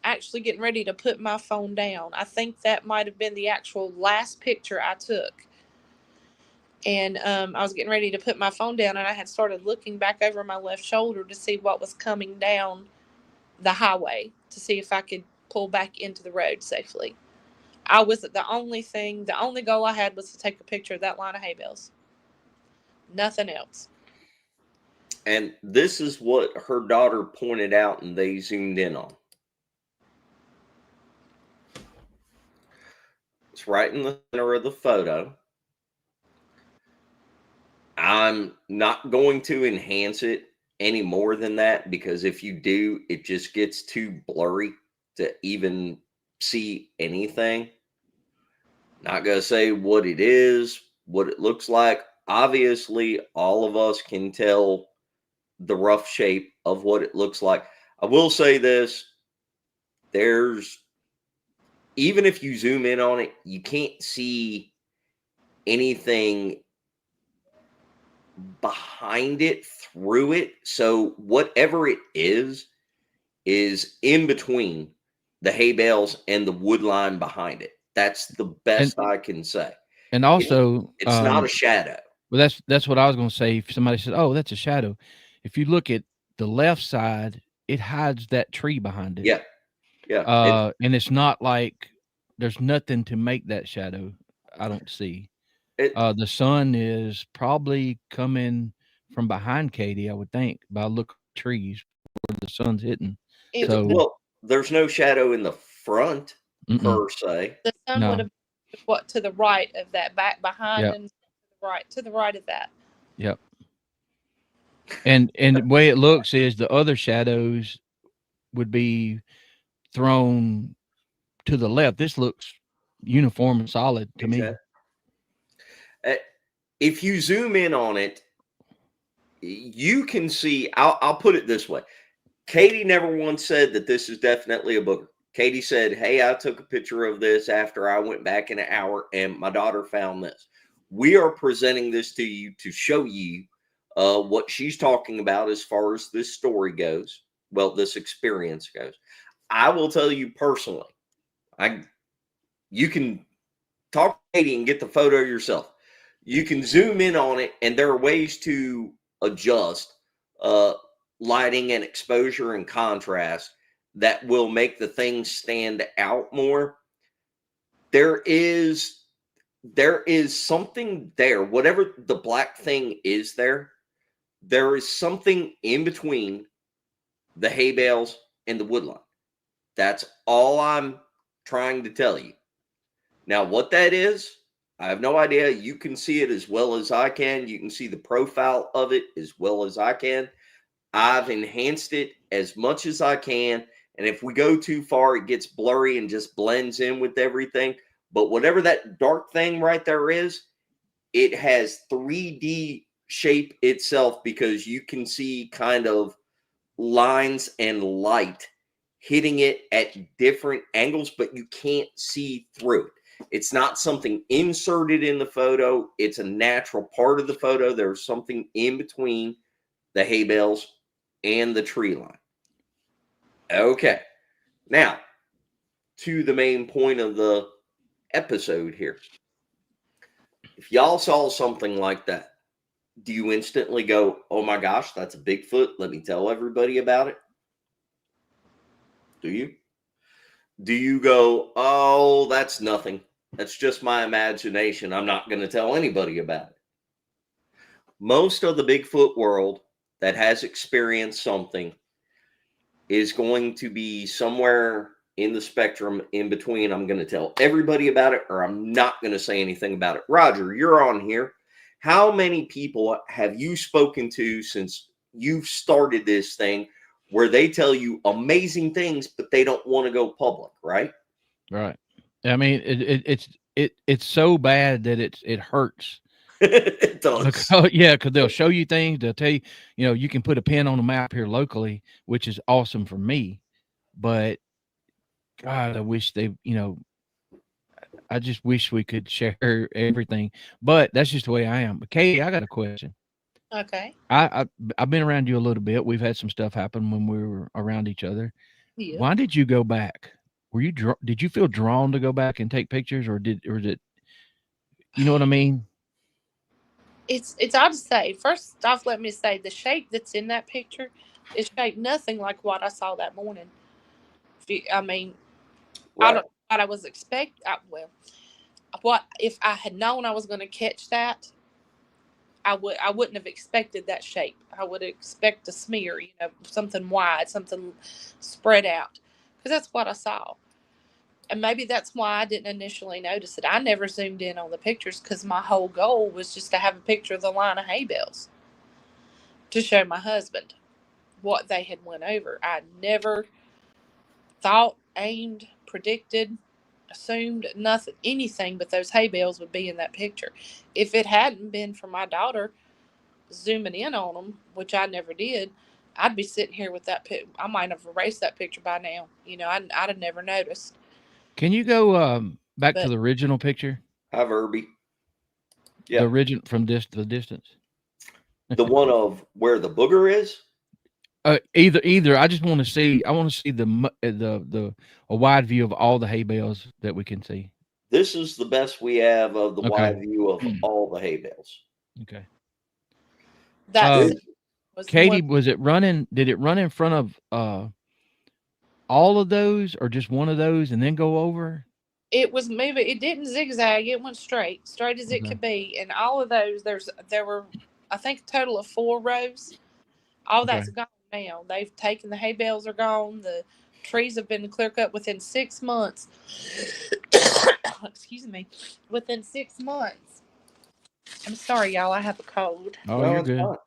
actually getting ready to put my phone down. I think that might have been the actual last picture I took. And I was getting ready to put my phone down, and I had started looking back over my left shoulder to see what was coming down the highway, to see if I could pull back into the road safely. The only goal I had was to take a picture of that line of hay bales. Nothing else. And this is what her daughter pointed out and they zoomed in on. It's right in the center of the photo. I'm not going to enhance it any more than that, because if you do, it just gets too blurry to even see anything. Not going to say what it is, what it looks like. Obviously, all of us can tell the rough shape of what it looks like. I will say this, even if you zoom in on it, you can't see anything behind it, through it. So whatever it is in between the hay bales and the wood line behind it. That's the best I can say. And also, it's not a shadow. Well, that's what I was going to say. If somebody said, "Oh, that's a shadow," if you look at the left side, it hides that tree behind it. Yeah, yeah. And it's not like there's nothing to make that shadow. I don't see. The sun is probably coming from behind Katie, I would think, by look at the trees where the sun's hitting. Well, there's no shadow in the front per se. The sun would have been to the right of that, back behind, and to the right of that. Yep. And the way it looks is the other shadows would be thrown to the left. This looks uniform and solid to me. If you zoom in on it, you can see, I'll put it this way. Katie never once said that this is definitely a booger. Katie said, hey, I took a picture of this after I went back in an hour and my daughter found this. We are presenting this to you to show you what she's talking about as far as this story goes. Well, this experience goes. I will tell you personally, you can talk to Katie and get the photo yourself. You can zoom in on it, and there are ways to adjust lighting and exposure and contrast that will make the thing stand out more. There is something there. Whatever the black thing is there is something in between the hay bales and the woodline. That's all I'm trying to tell you. Now, what that is, I have no idea. You can see it as well as I can. You can see the profile of it as well as I can. I've enhanced it as much as I can. And if we go too far, it gets blurry and just blends in with everything. But whatever that dark thing right there is, it has 3D shape itself because you can see kind of lines and light hitting it at different angles, but you can't see through it. It's not something inserted in the photo. It's a natural part of the photo. There's something in between the hay bales and the tree line. Okay. Now, to the main point of the episode here. If y'all saw something like that, do you instantly go, oh my gosh, that's a Bigfoot? Let me tell everybody about it? Do you? Do you go, oh, that's nothing. That's just my imagination. I'm not going to tell anybody about it. Most of the Bigfoot world that has experienced something is going to be somewhere in the spectrum in between. I'm going to tell everybody about it, or I'm not going to say anything about it. Roger, you're on here. How many people have you spoken to since you've started this thing where they tell you amazing things, but they don't want to go public, right? Right. I mean, it's so bad that it hurts. It does. Because they'll show you things. They'll tell you, you can put a pin on the map here locally, which is awesome for me. But God, I wish I just wish we could share everything. But that's just the way I am. But Katie, I got a question. Okay. I've been around you a little bit. We've had some stuff happen when we were around each other. Yeah. Why did you go back? Did you feel drawn to go back and take pictures, or did you know what I mean? It's odd to say. First off, let me say the shape that's in that picture is shaped nothing like what I saw that morning. I mean, Right. I don't know what I was expect. Well, what if I had known I was going to catch that? I wouldn't have expected that shape. I would expect a smear, something wide, something spread out, because that's what I saw. And maybe that's why I didn't initially notice it. I never zoomed in on the pictures because my whole goal was just to have a picture of the line of hay bales to show my husband what they had went over. I never thought, aimed, predicted, assumed nothing, anything but those hay bales would be in that picture. If it hadn't been for my daughter zooming in on them, which I never did, I'd be sitting here with that I might have erased that picture by now. I'd have never noticed. Can you go back to But the original picture? Hi, Verby. Yeah. The original from the distance. The one of where the booger is? Either. I just want to see. I want to see the a wide view of all the hay bales that we can see. This is the best we have of the Okay. wide view of all the hay bales. Okay. that was Katie, one. was it running? Did it run in front of all of those, or just one of those, and then go over? It was moving. It didn't zigzag. It went straight as it could be. And all of those, there were, I think, a total of 4 rows. All that's gone now. They've taken the hay bales are gone. The trees have been clear cut within 6 months. Excuse me. Within 6 months. I'm sorry, y'all. I have a cold. Oh, No, you're it's good. fine.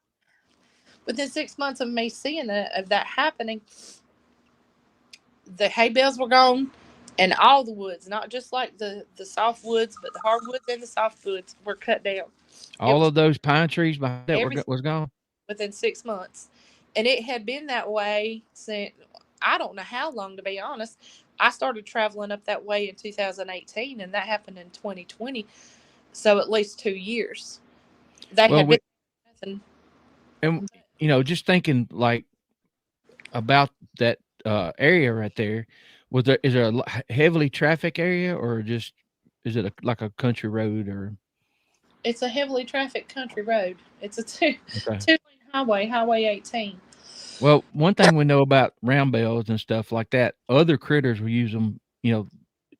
Within 6 months of me seeing of that happening, the hay bales were gone, and all the woods, not just like the soft woods, but the hardwoods and the softwoods were cut down. All of those pine trees behind that everything was gone. within 6 months. And it had been that way since, I don't know how long, to be honest. I started traveling up that way in 2018, and that happened in 2020. So at least 2 years. They Well, had been nothing. and just thinking like about that area right there, is there a heavily traffic area, or just is it like a country road, or It's a heavily trafficked country road. It's a two okay? two lane highway, Highway 18. Well, one thing we know about round bells and stuff like that, other critters will use them,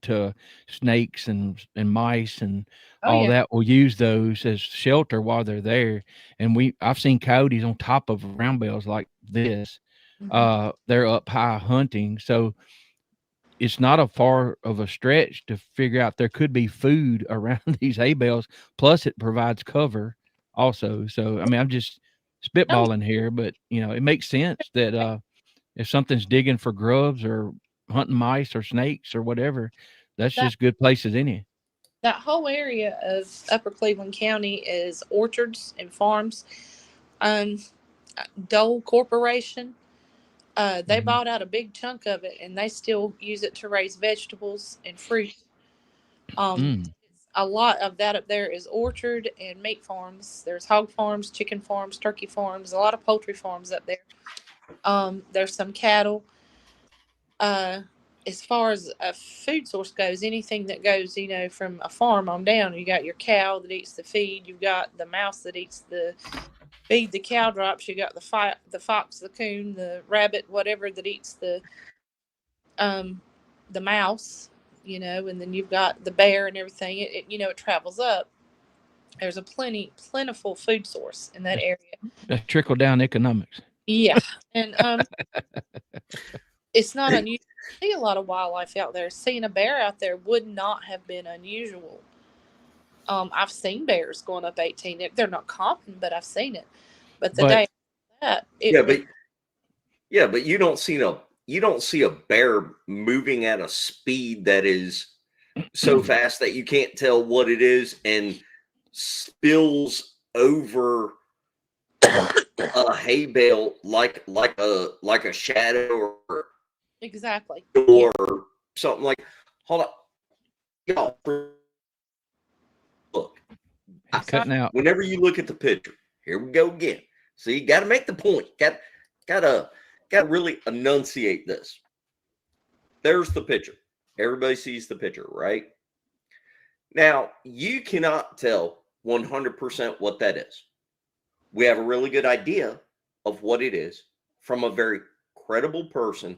to snakes and mice and Oh all yeah. that will use those as shelter while they're there. And I've seen coyotes on top of round bells like this. Mhm. They're up high hunting, so it's not a far of a stretch to figure out there could be food around these hay bales. Plus, it provides cover also. So, I mean, I'm just Oh spitballing here, but it makes sense that if something's digging for grubs or hunting mice or snakes or whatever, that's that just good place as any. that whole area of Upper Cleveland County is orchards and farms. Um, Dole Corporation, they Mhm. bought out a big chunk of it, and they still use it to raise vegetables and fruit. Mm. A lot of that up there is orchard and meat farms. There's hog farms, chicken farms, turkey farms, a lot of poultry farms up there. There's some cattle. Uh, as far as a food source goes, anything that goes, from a farm on down, you got your cow that eats the feed. You've got the mouse that eats the feed, the cow drops. You got the fox, the coon, the rabbit, whatever that eats um the mouse. And then you've got the bear and everything. It travels up. There's a plentiful food source in that That's, area. that's trickle down economics. Yeah, and it's not unusual to see a lot of wildlife out there. Seeing a bear out there would not have been unusual. I've seen bears going up 18. They're not common, but I've seen it. But the But day that Yeah, it was, but you don't see a bear moving at a speed that is so fast that you can't tell what it is and spills over a hay bale like a shadow exactly. Yeah, or something like. Hold on, y'all. Look, it's cutting out. whenever you look at the picture, here we go again. So you got to make the point. Gotta really enunciate this. There's the picture. Everybody sees the picture, right? Now you cannot tell 100% what that is. We have a really good idea of what it is from a very credible person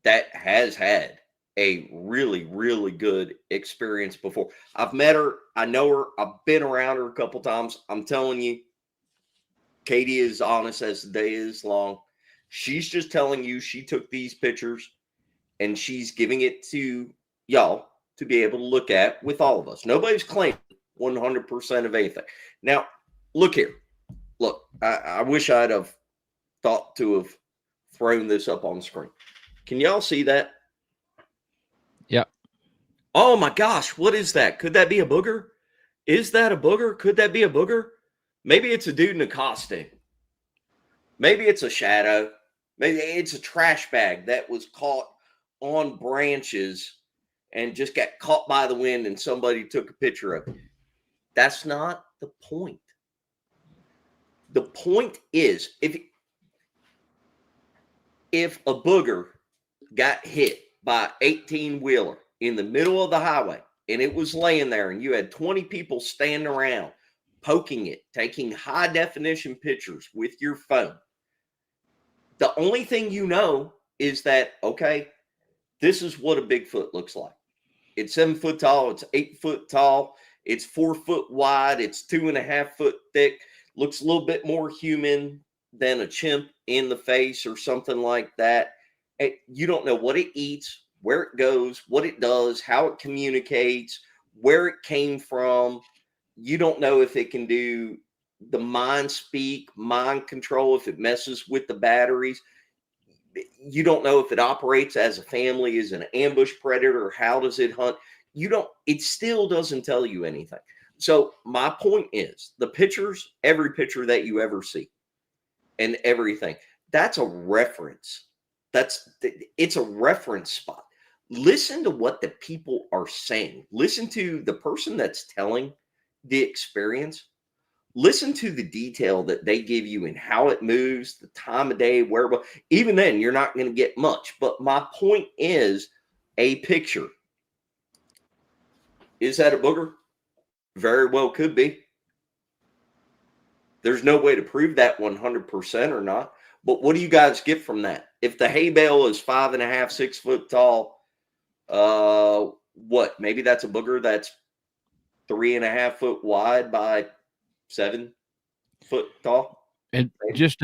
that has had a really, really good experience before. I've met her. I know her. I've been around her a couple times. I'm telling you, Katie is honest as the day is long. She's just telling you she took these pictures and she's giving it to y'all to be able to look at with all of us. Nobody's claiming 100% of anything. Now, look here. Look, I wish I'd have thought to have thrown this up on the screen. Can y'all see that? Yeah. Oh my gosh, what is that? Could that be a booger? Is that a booger? Could that be a booger? Maybe it's a dude in a costume. Maybe it's a shadow. Maybe it's a trash bag that was caught on branches and just got caught by the wind and somebody took a picture of it. That's not the point. The point is if a booger got hit by 18-wheeler in the middle of the highway and it was laying there and you had 20 people standing around poking it, taking high definition pictures with your phone, the only thing you know is that, okay, this is what a Bigfoot looks like. It's 7 foot tall. It's 8 foot tall. It's 4 foot wide. It's 2.5 foot thick. Looks a little bit more human than a chimp in the face or something like that. You don't know what it eats, where it goes, what it does, how it communicates, where it came from. You don't know if it can do the mind speak, mind control, if it messes with the batteries. You don't know if it operates as a family, as an ambush predator, how does it hunt? It still doesn't tell you anything. So my point is the pictures, every picture that you ever see and everything, that's a reference. It's a reference spot. Listen to what the people are saying. Listen to the person that's telling the experience. Listen to the detail that they give you and how it moves, the time of day, where. Even then, you're not going to get much. But my point is, a picture. Is that a booger? Very well could be. There's no way to prove that 100% or not. But what do you guys get from that? If the hay bale is 5.5, 6 foot tall, what? Maybe that's a booger that's 3.5 foot wide by 7 foot tall. And just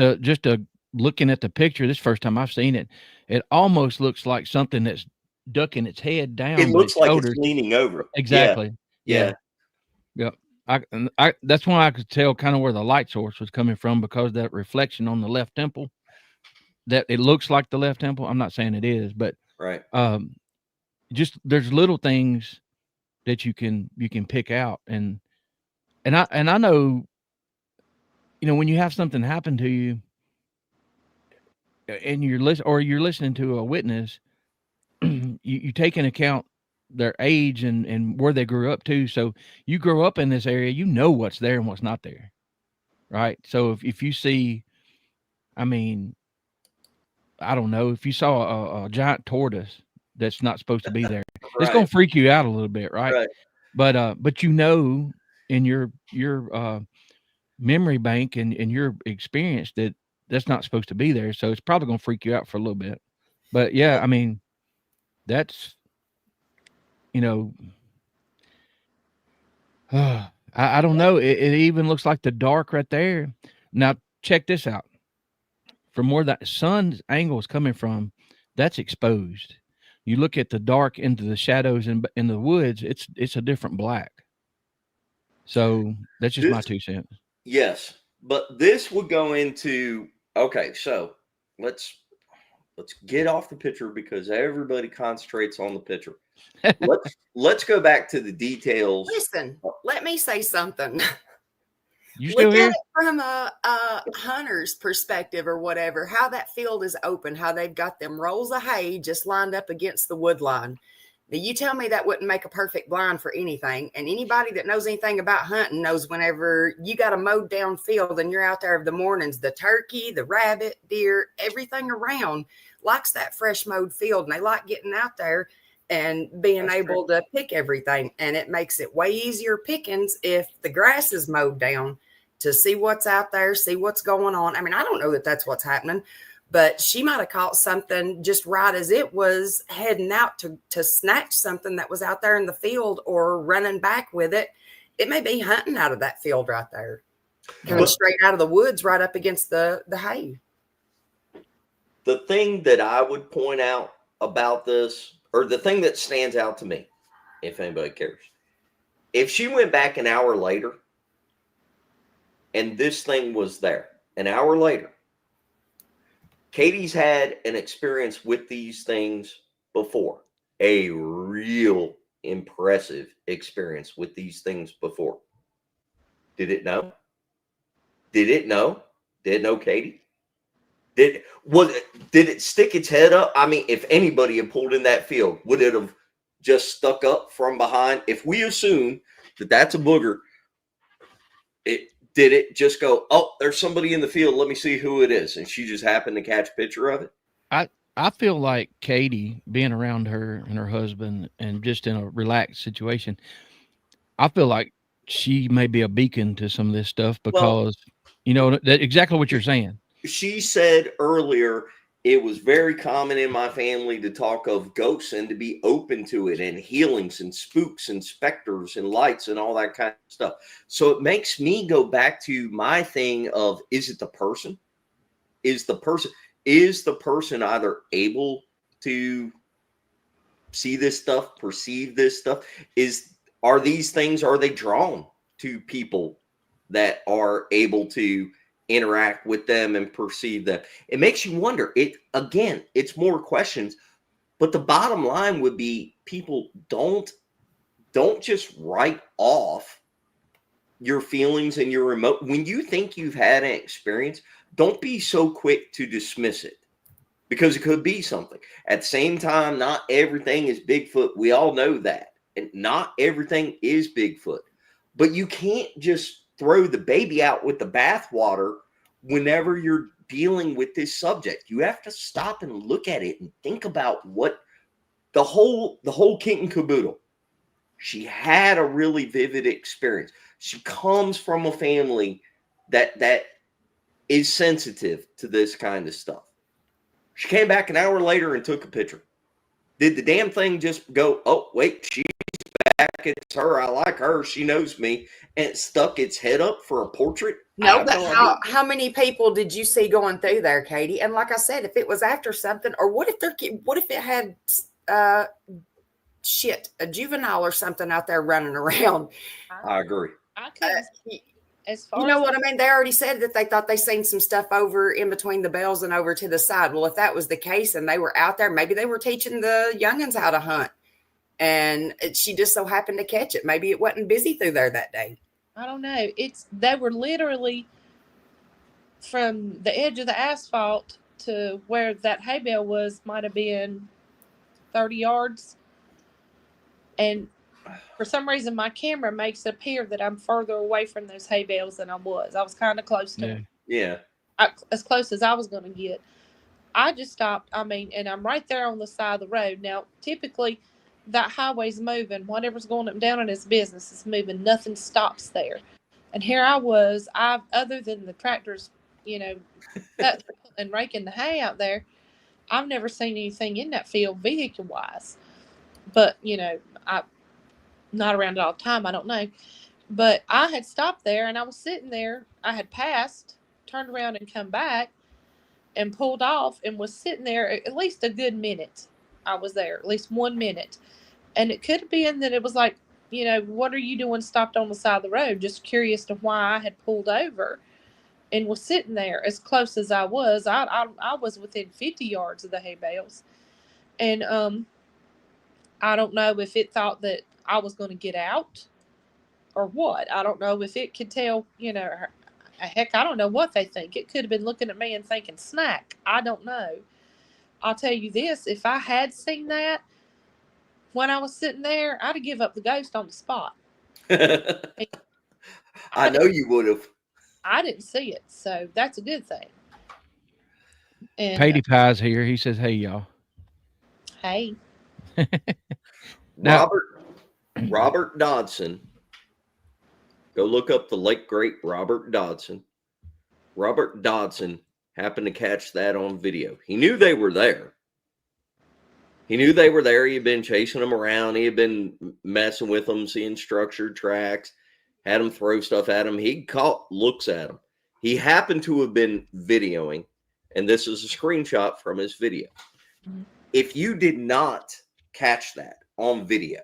looking at the picture, this first time I've seen it, it almost looks like something that's ducking its head down. It looks like shoulders. It's leaning over. Exactly. Yeah. Yeah. I that's why I could tell kind of where the light source was coming from, because that reflection on the left temple, that it looks like the left temple. I'm not saying it is, but Right. just there's little things that you can pick out, and I know, when you have something happen to you and you're listening to a witness, you take into account their age and where they grew up too. So you grow up in this area, you know what's there and what's not there. Right. So if you see, I mean, I don't know, if you saw a giant tortoise that's not supposed to be there, it's going to freak you out a little bit. Right. But in your memory bank and your experience that that's not supposed to be there. So it's probably going to freak you out for a little bit. But yeah, I mean, that's, I don't know. It even looks like the dark right there. Now check this out. From where that sun's angle is coming from, that's exposed. You look at the dark into the shadows in the woods, it's a different black. So that's just my 2 cents. Yes, but this would go into, okay, so let's get off the picture because everybody concentrates on the picture. Let's go back to the details. Listen, let me say something. You still Look here? at it from a hunter's perspective or whatever, how that field is open, how they've got them rolls of hay just lined up against the wood line. Now, you tell me that wouldn't make a perfect blind for anything. And anybody that knows anything about hunting knows whenever you got a mowed down field and you're out there of the mornings, the turkey, the rabbit, deer, everything around likes that fresh mowed field. And they like getting out there and being able to pick everything. And it makes it way easier pickings if the grass is mowed down, to see what's out there, see what's going on. I mean, I don't know that that's what's happening, but she might have caught something just right as it was heading out to snatch something that was out there in the field or running back with it. It may be hunting out of that field right there, coming straight out of the woods right up against the hay. The thing that I would point out about this, or the thing that stands out to me, if anybody cares, if she went back an hour later and this thing was there an hour later, Katie's had an experience with these things before, a real impressive experience with these things before. Did it know? Did it know Katie? Did it stick its head up? I mean, if anybody had pulled in that field, would it have just stuck up from behind? If we assume that that's a booger, did it just go, oh, there's somebody in the field, let me see who it is, and she just happened to catch a picture of it? I feel like Katie, being around her and her husband and just in a relaxed situation, I feel like she may be a beacon to some of this stuff because, that exactly what you're saying. She said earlier, it was very common in my family to talk of ghosts and to be open to it, and healings and spooks and specters and lights and all that kind of stuff. So it makes me go back to my thing of, is it the person? Is the person either able to see this stuff, perceive this stuff? Are they drawn to people that are able to interact with them and perceive them? It makes you wonder. It's more questions, but the bottom line would be, people don't just write off your feelings and your when you think you've had an experience, don't be so quick to dismiss it, because it could be something. At the same time, not everything is Bigfoot. We all know that. And not everything is Bigfoot. But you can't just throw the baby out with the bathwater whenever you're dealing with this subject. You have to stop and look at it and think about what the whole kit and caboodle. She had a really vivid experience. She comes from a family that is sensitive to this kind of stuff. She came back an hour later and took a picture. Did the damn thing just go, oh, wait, she's back. It's her. I like her. She knows me. And it stuck its head up for a portrait? No, but how many people did you see going through there, Katie? And like I said, if it was after something, or what if it had a juvenile or something out there running around? I agree. I couldn't. As far You know as what I mean? They already said that they thought they seen some stuff over in between the bells and over to the side. Well, if that was the case and they were out there, maybe they were teaching the youngins how to hunt, and she just so happened to catch it. Maybe it wasn't busy through there that day. I don't know. They were literally from the edge of the asphalt to where that hay bale was, might have been 30 yards. And for some reason, my camera makes it appear that I'm further away from those hay bales than I was. I was kind of close to them. Yeah. As close as I was going to get. I just stopped. And I'm right there on the side of the road. Now, typically, that highway's moving. Whatever's going up and down in its business is moving. Nothing stops there. And here I was. Other than the tractors, and raking the hay out there, I've never seen anything in that field vehicle-wise. But, I not around it all the time, I don't know. But I had stopped there and I was sitting there. I had passed, turned around and come back and pulled off and was sitting there at least a good minute. I was there, at least 1 minute. And it could have been that it was like, what are you doing stopped on the side of the road? Just curious to why I had pulled over and was sitting there as close as I was. I was within 50 yards of the hay bales. And I don't know if it thought that I was going to get out or what. I don't know if it could tell, heck, I don't know what they think. It could have been looking at me and thinking snack. I don't know. I'll tell you this, if I had seen that when I was sitting there, I'd have give up the ghost on the spot. I know you would have. I didn't see it, so that's a good thing. And Katie Pie's here. He says, hey, y'all. Hey. Now- Robert Dodson. Go look up the late great Robert Dodson. Robert Dodson happened to catch that on video. He knew they were there. He had been chasing them around. He had been messing with them, seeing structured tracks, had them throw stuff at him. He caught looks at them. He happened to have been videoing, and this is a screenshot from his video. Mm-hmm. If you did not catch that on video,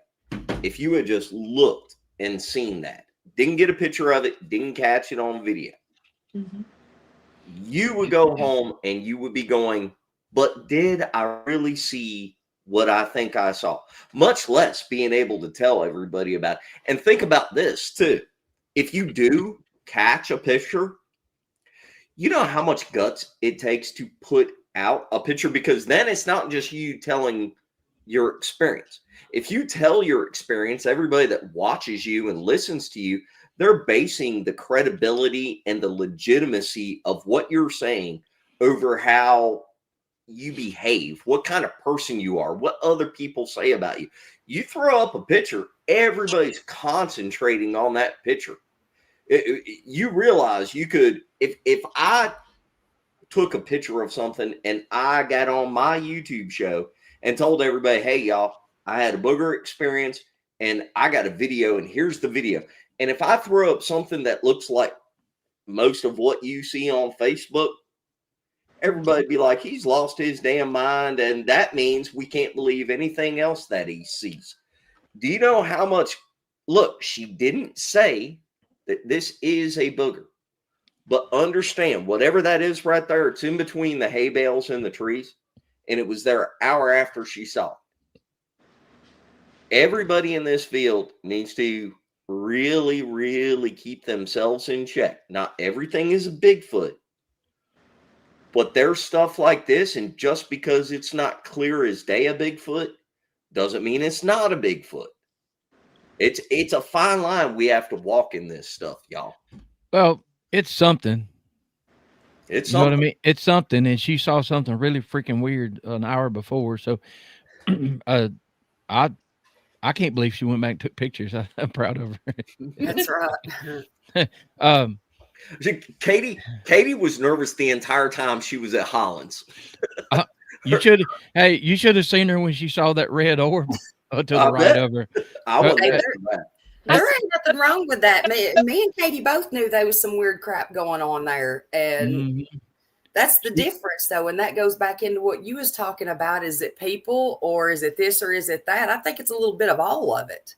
if you had just looked and seen that, didn't get a picture of it, didn't catch it on video, you would go home and you would be going, but did I really see what I think I saw? Much less being able to tell everybody about it. And think about this too. If you do catch a picture, you know how much guts it takes to put out a picture, because then it's not just you telling your experience. If you tell your experience, everybody that watches you and listens to you, they're basing the credibility and the legitimacy of what you're saying over how you behave, what kind of person you are, what other people say about you. You throw up a picture, everybody's concentrating on that picture. You realize you could, if I took a picture of something and I got on my YouTube show and told everybody, hey, y'all, I had a booger experience and I got a video and here's the video. And if I throw up something that looks like most of what you see on Facebook, everybody be like, he's lost his damn mind. And that means we can't believe anything else that he sees. Do you know how much? Look, she didn't say that this is a booger. But understand, whatever that is right there, it's in between the hay bales and the trees. And it was there an hour after she saw it. Everybody in this field needs to really, really keep themselves in check. Not everything is a Bigfoot. But there's stuff like this, and just because it's not clear as day a Bigfoot doesn't mean it's not a Bigfoot. It's a fine line we have to walk in this stuff, y'all. Well, it's something. It's You know what I something. mean? It's something, and she saw something really freaking weird an hour before. So, I I can't believe she went back and took pictures. I'm proud of her. That's right. Um, Katie was nervous the entire time she was at Hollins. you should have seen her when she saw that red orb to the I right bet. of her. I was Hey, there. There ain't nothing wrong with that. Me and Katie both knew there was some weird crap going on there. And Mhm. that's the difference, though. And that goes back into what you was talking about. Is it people, or is it this, or is it that? I think it's a little bit of all of it.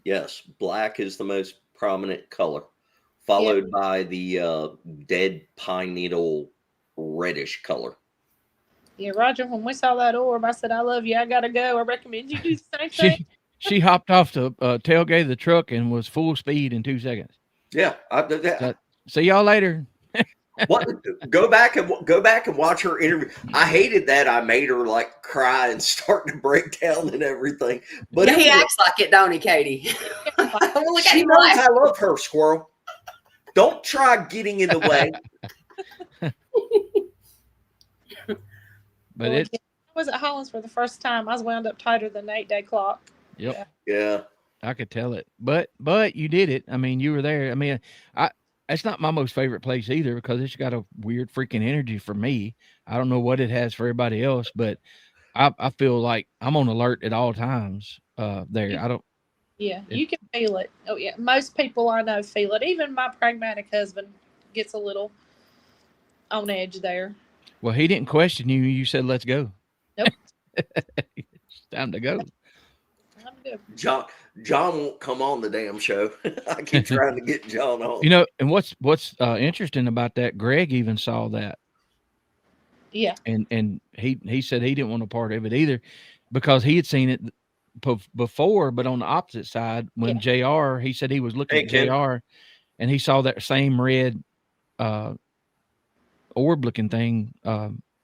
Yes, black is the most prominent color, followed by the dead pine needle reddish color. Yeah, Roger, when we saw that orb, I said, I love you. I got to go. I recommend you do the same thing. She hopped off the tailgate of the truck and was full speed in 2 seconds. Yeah, See y'all later. what? Go back and watch her interview. I hated that I made her like cry and start to break down and everything. But Yeah, he acts like it, don't he, Katie? Look at she him knows laugh. I love her, squirrel. Don't try getting in the way. But Well, it, I was at Hollins for the first time. I was wound up tighter than the 8-day clock. yep, Yeah. I could tell it. But you did it. I mean, you were there. I mean, it's not my most favorite place either because it's got a weird freaking energy for me. I don't know what it has for everybody else, but I feel like I'm on alert at all times. There, I don't. Yeah, you can feel it. Oh, yeah. Most people I know feel it. Even my pragmatic husband gets a little on edge there. Well, he didn't question you. You said, "Let's go." Nope. It's time to go. I'm good. John won't come on the damn show. I keep trying to get John on. You know, and what's interesting about that? Greg even saw that. Yeah. And he said he didn't want a part of it either because he had seen it before, but on the opposite side when JR, he said he was looking at JR and he saw that same red orb looking thing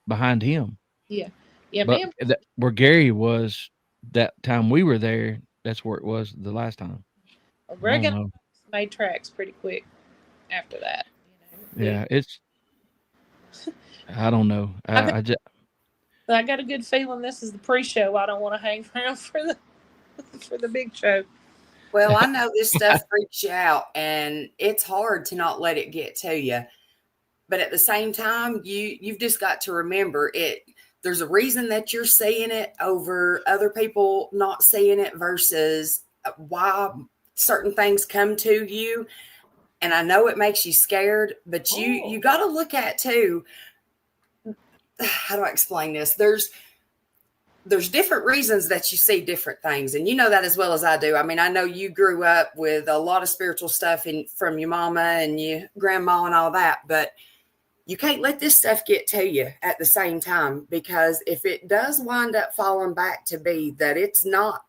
behind him. Yeah. Yeah, but man. Where Gary was that time we were there, that's where it was the last time. Greg and I made tracks pretty quick after that. You know? Yeah, it's I don't know. I got a good feeling this is the pre-show. I don't want to hang around for the big show. Well, I know this stuff freaks you out, and it's hard to not let it get to you. But at the same time, you've just got to remember it. There's a reason that you're seeing it over other people not seeing it versus why certain things come to you. And I know it makes you scared, but you got to look at too. How do I explain this? There's different reasons that you see different things. And you know that as well as I do. I mean, I know you grew up with a lot of spiritual stuff from your mama and your grandma and all that, but you can't let this stuff get to you at the same time, because if it does wind up falling back to be that it's not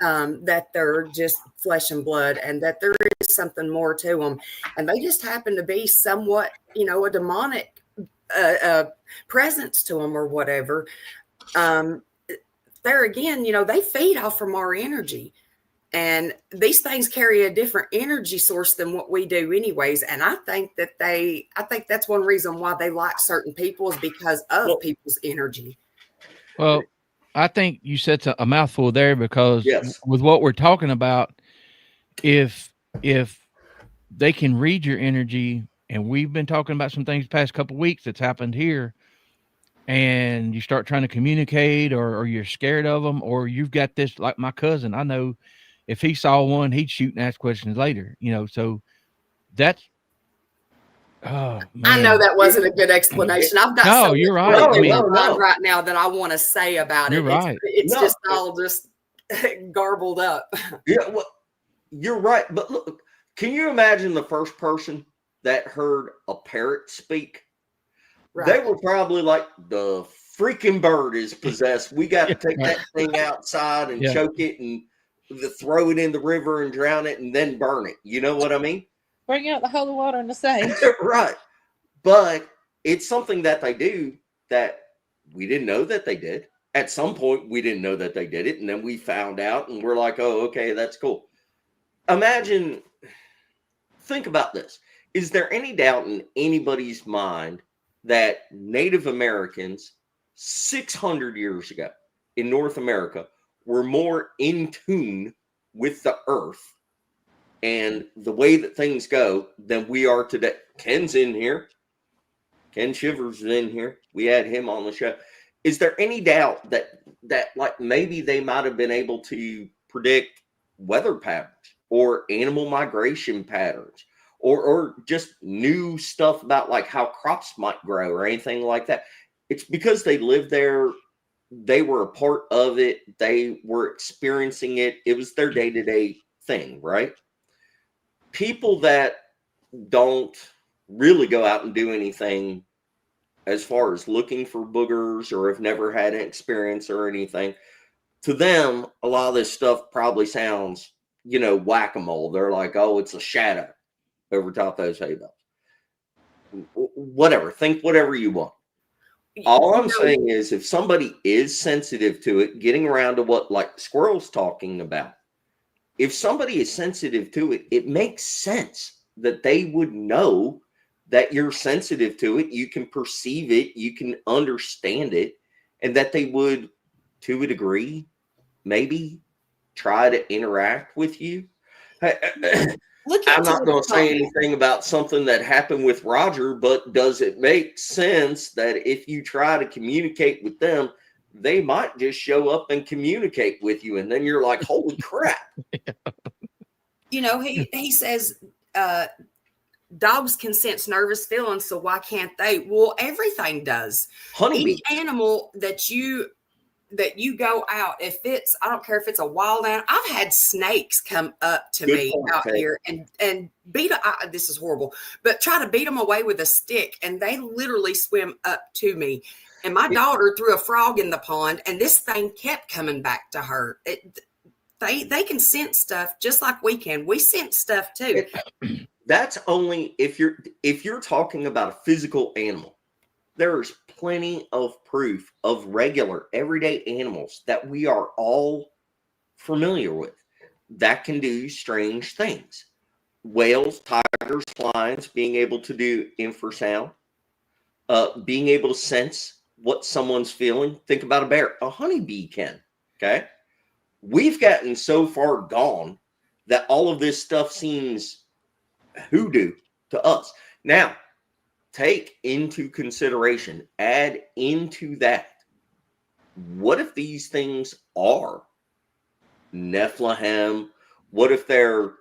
that they're just flesh and blood and that there is something more to them, and they just happen to be somewhat, a demonic presence to them or whatever, there again, they feed off from our energy. And these things carry a different energy source than what we do anyways. And I think that's one reason why they like certain people is because of people's energy. Well, I think you said a mouthful there because with what we're talking about, if they can read your energy, and we've been talking about some things the past couple of weeks that's happened here, and you start trying to communicate or you're scared of them, or you've got this, like my cousin, I know if he saw one, he'd shoot and ask questions later, so that's, oh man. I know that wasn't a good explanation. I've got so you're much right. right now that I want to say about you're it. Right. It's just all just garbled up. Yeah, well, you're right. But look, can you imagine the first person that heard a parrot speak? Right. They were probably like, the freaking bird is possessed. We got to take that thing outside and choke it and throw it in the river and drown it and then burn it. You know what I mean? Bring out the holy water and the sage. Right. But it's something that they do that we didn't know that they did. At some point, we didn't know that they did it, and then we found out, and we're like, oh, okay, that's cool. Imagine, think about this. Is there any doubt in anybody's mind that Native Americans 600 years ago in North America were more in tune with the earth and the way that things go than we are today? Ken's in here. Ken Shivers is in here. We had him on the show. Is there any doubt that like maybe they might have been able to predict weather patterns or animal migration patterns or just new stuff about like how crops might grow or anything like that? It's because they lived there. They were a part of it. They were experiencing it. It was their day-to-day thing, right? People that don't really go out and do anything as far as looking for boogers or have never had an experience or anything, to them, a lot of this stuff probably sounds, whack-a-mole. They're like, oh, it's a shadow over top those hay bales. Whatever. Think whatever you want. All I'm saying is if somebody is sensitive to it, getting around to what like Squirrel's talking about, if somebody is sensitive to it, it makes sense that they would know that you're sensitive to it. You can perceive it, you can understand it, and that they would, to a degree, maybe try to interact with you. I'm not going to say anything about something that happened with Roger, but does it make sense that if you try to communicate with them, they might just show up and communicate with you, and then you're like, holy crap. He says dogs can sense nervous feelings, so why can't they? Well, everything does. Honeybee. Any animal that you go out, I don't care if it's a wild animal. I've had snakes come up to me out here and beat this is horrible, but try to beat them away with a stick, and they literally swim up to me. And my daughter threw a frog in the pond, and this thing kept coming back to her. They can sense stuff just like we can. We sense stuff too. That's only if you're talking about a physical animal. There's plenty of proof of regular everyday animals that we are all familiar with that can do strange things. Whales, tigers, lions being able to do infrasound, being able to sense what someone's feeling. Think about a bear. A honeybee can. Okay. We've gotten so far gone that all of this stuff seems hoodoo to us. Now, take into consideration, add into that, what if these things are Nephilim? What if they're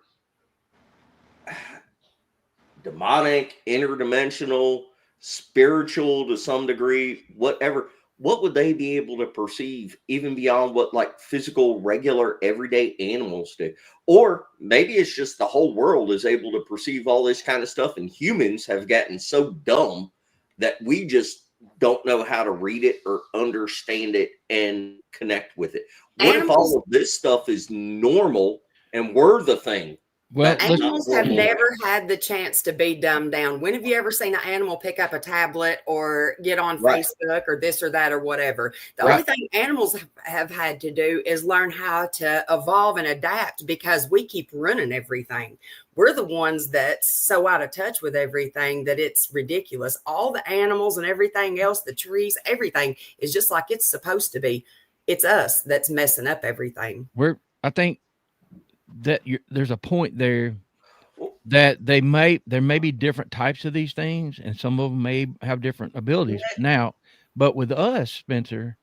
demonic, interdimensional, spiritual to some degree, whatever? What would they be able to perceive even beyond what like physical, regular, everyday animals do? Or maybe it's just the whole world is able to perceive all this kind of stuff, and humans have gotten so dumb that we just don't know how to read it or understand it and connect with it. What if all of this stuff is normal and we're the thing? Well, animals have never had the chance to be dumbed down. When have you ever seen an animal pick up a tablet or get on Facebook or this or that or whatever? The only thing animals have had to do is learn how to evolve and adapt, because we keep running everything. We're the ones that's so out of touch with everything that it's ridiculous. All the animals and everything else, the trees, everything is just like it's supposed to be. It's us that's messing up everything. I think that there's a point there that there may be different types of these things, and some of them may have different abilities now. But with us, Spencer,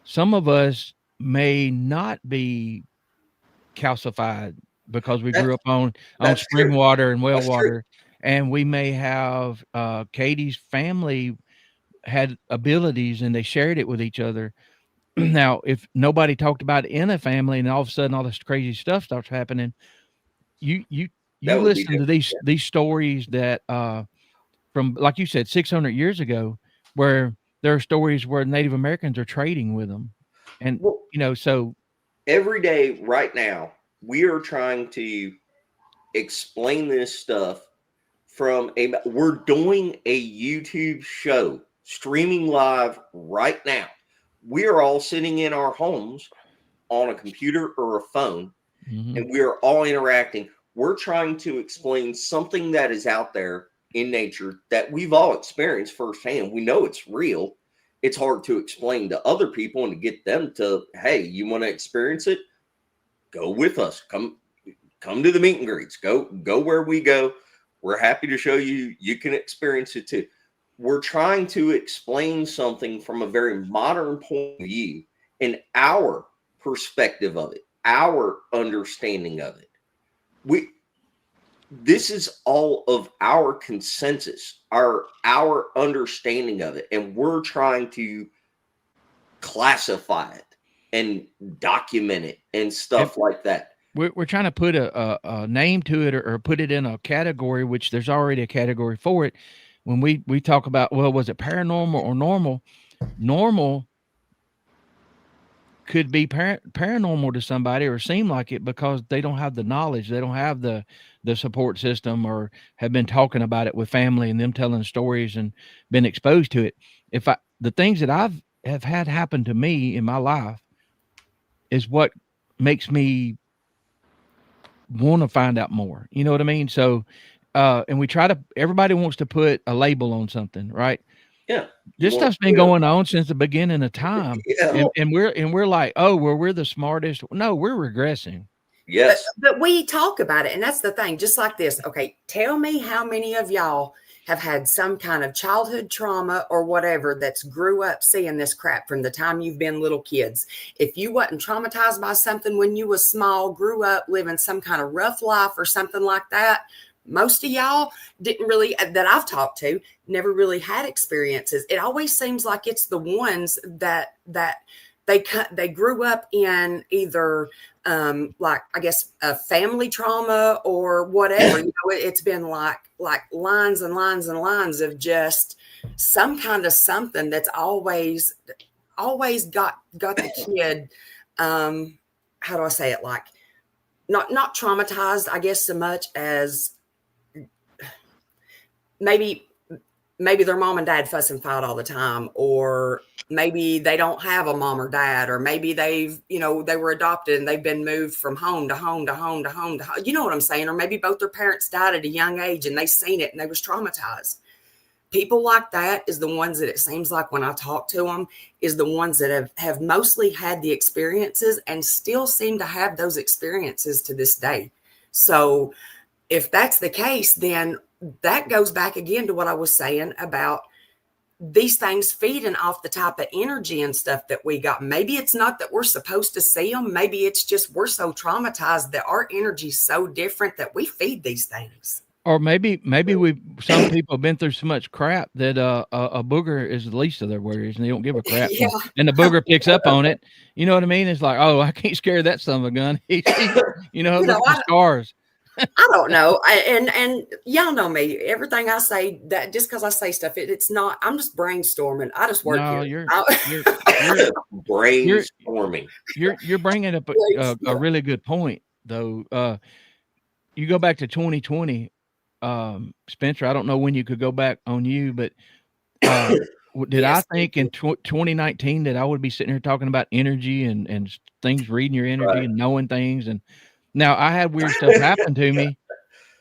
some of us may not be calcified because we grew up on spring water and well water, and we may have Katie's family had abilities and they shared it with each other. Now, if nobody talked about it in a family and all of a sudden all this crazy stuff starts happening, you listen to these stories that from, like you said, 600 years ago, where there are stories where Native Americans are trading with them. And, so every day right now, we are trying to explain this stuff we're doing a YouTube show streaming live right now. We are all sitting in our homes on a computer or a phone, Mhm. and we are all interacting. We're trying to explain something that is out there in nature that we've all experienced firsthand. We know it's real. It's hard to explain to other people and to get them to, hey, you want to experience it? Go with us. Come to the meet and greets. Go where we go. We're happy to show you. You can experience it too. We're trying to explain something from a very modern point of view and our perspective of it, our understanding of it. This is all of our consensus, our understanding of it, and we're trying to classify it and document it and stuff like that. We're trying to put a name to it, or put it in a category, which there's already a category for it. When we talk about, well, was it paranormal or normal? Normal could be paranormal to somebody or seem like it because they don't have the knowledge, they don't have the support system, or have been talking about it with family and them telling stories and been exposed to it. The things that have had happen to me in my life is what makes me want to find out more. You know what I mean? So, and everybody wants to put a label on something, right? Yeah. This stuff's been going on since the beginning of time. Yeah. And we're like, oh, well, we're the smartest. No, we're regressing. Yes. But we talk about it, and that's the thing. Just like this, okay, tell me how many of y'all have had some kind of childhood trauma or whatever that's grew up seeing this crap from the time you've been little kids. If you wasn't traumatized by something when you was small, grew up living some kind of rough life or something like that, most of y'all didn't really, that I've talked to, never really had experiences. It always seems like it's the ones that they grew up in either like, I guess, a family trauma or whatever. You know, it's been like lines and lines and lines of just some kind of something that's always got the kid, how do I say it, like not traumatized, I guess, so much as maybe their mom and dad fuss and fight all the time, or maybe they don't have a mom or dad, or maybe they were adopted and they've been moved from home to home to home to home to home. You know what I'm saying? Or maybe both their parents died at a young age and they seen it and they was traumatized. People like that is the ones that it seems like when I talk to them is the ones that have mostly had the experiences and still seem to have those experiences to this day. So if that's the case, then that goes back again to what I was saying about these things feeding off the type of energy and stuff that we got. Maybe it's not that we're supposed to see them. Maybe it's just we're so traumatized that our energy's so different that we feed these things. Or maybe some people have been through so much crap that a booger is the least of their worries and they don't give a crap. Yeah. And the booger picks up on it. You know what I mean? It's like, oh, I can't scare that son of a gun. Look at the scars. I don't know. And y'all know me. Everything I say, that just because I say stuff, it's not, I'm just brainstorming. I just work here. You're brainstorming. You're bringing up a really good point, though. You go back to 2020, Spencer. I don't know when you could go back on you, but did I think in 2019 that I would be sitting here talking about energy and things, reading your energy and knowing things? And now I had weird stuff happen to me,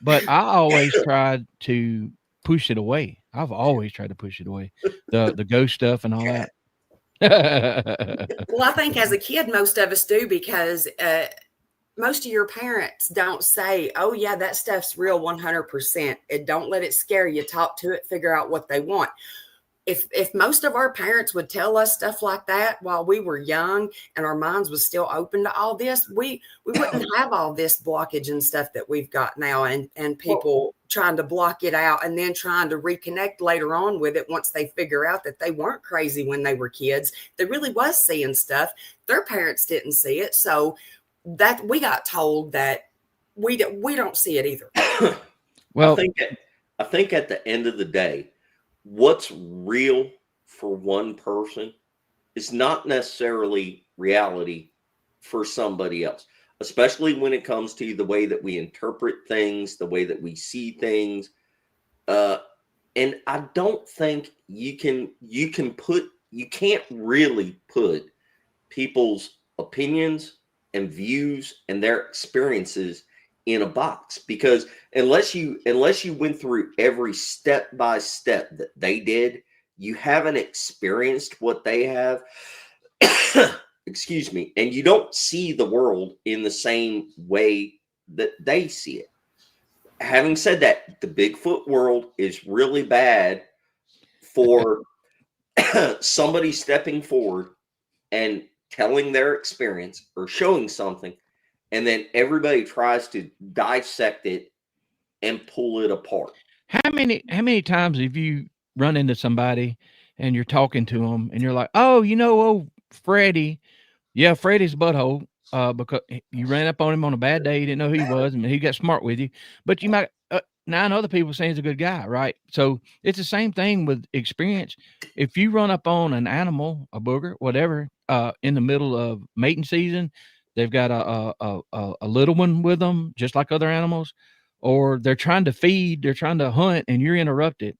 but I always tried to push it away. I've always tried to push it away, the ghost stuff and all that. Well, I think as a kid, most of us do, because most of your parents don't say, oh yeah, that stuff's real 100%. And don't let it scare you. Talk to it, figure out what they want. If most of our parents would tell us stuff like that while we were young and our minds was still open to all this, we wouldn't have all this blockage and stuff that we've got now, and people trying to block it out and then trying to reconnect later on with it once they figure out that they weren't crazy when they were kids. They really was seeing stuff. Their parents didn't see it. So that we got told that we don't see it either. Well, I think at the end of the day, what's real for one person is not necessarily reality for somebody else, especially when it comes to the way that we interpret things, the way that we see things. And I don't think you can't really put people's opinions and views and their experiences in a box, because unless you went through every step by step that they did, you haven't experienced what they have. Excuse me. And you don't see the world in the same way that they see it. Having said that, the Bigfoot world is really bad for somebody stepping forward and telling their experience or showing something, and then everybody tries to dissect it and pull it apart. How many times have you run into somebody and you're talking to them and you're like, oh, old Freddie. Yeah, Freddie's butthole. Because you ran up on him on a bad day, you didn't know who he was, and he got smart with you. But you might 9 other people saying he's a good guy, right? So it's the same thing with experience. If you run up on an animal, a booger, whatever, in the middle of mating season, they've got a little one with them, just like other animals, or they're trying to feed, they're trying to hunt, and you're interrupted.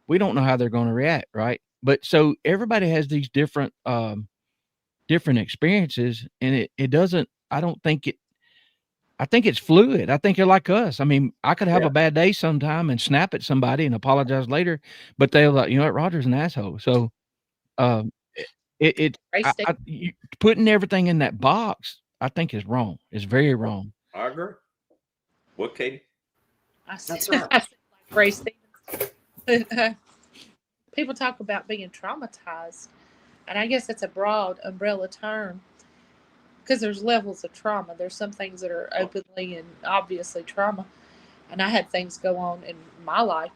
We don't know how they're going to react, right? But so everybody has these different experiences, and it doesn't, I don't think I think it's fluid. I think you're like us. I mean, I could have Yeah. a bad day sometime and snap at somebody and apologize later, but they're like, you know what, Roger's an asshole. So um putting everything in that box, I think is wrong. It's very wrong. I agree. What, Katie? That's right. I said like Ray Stevens. People talk about being traumatized, and I guess it's a broad umbrella term because there's levels of trauma. There's some things that are openly and obviously trauma, and I had things go on in my life,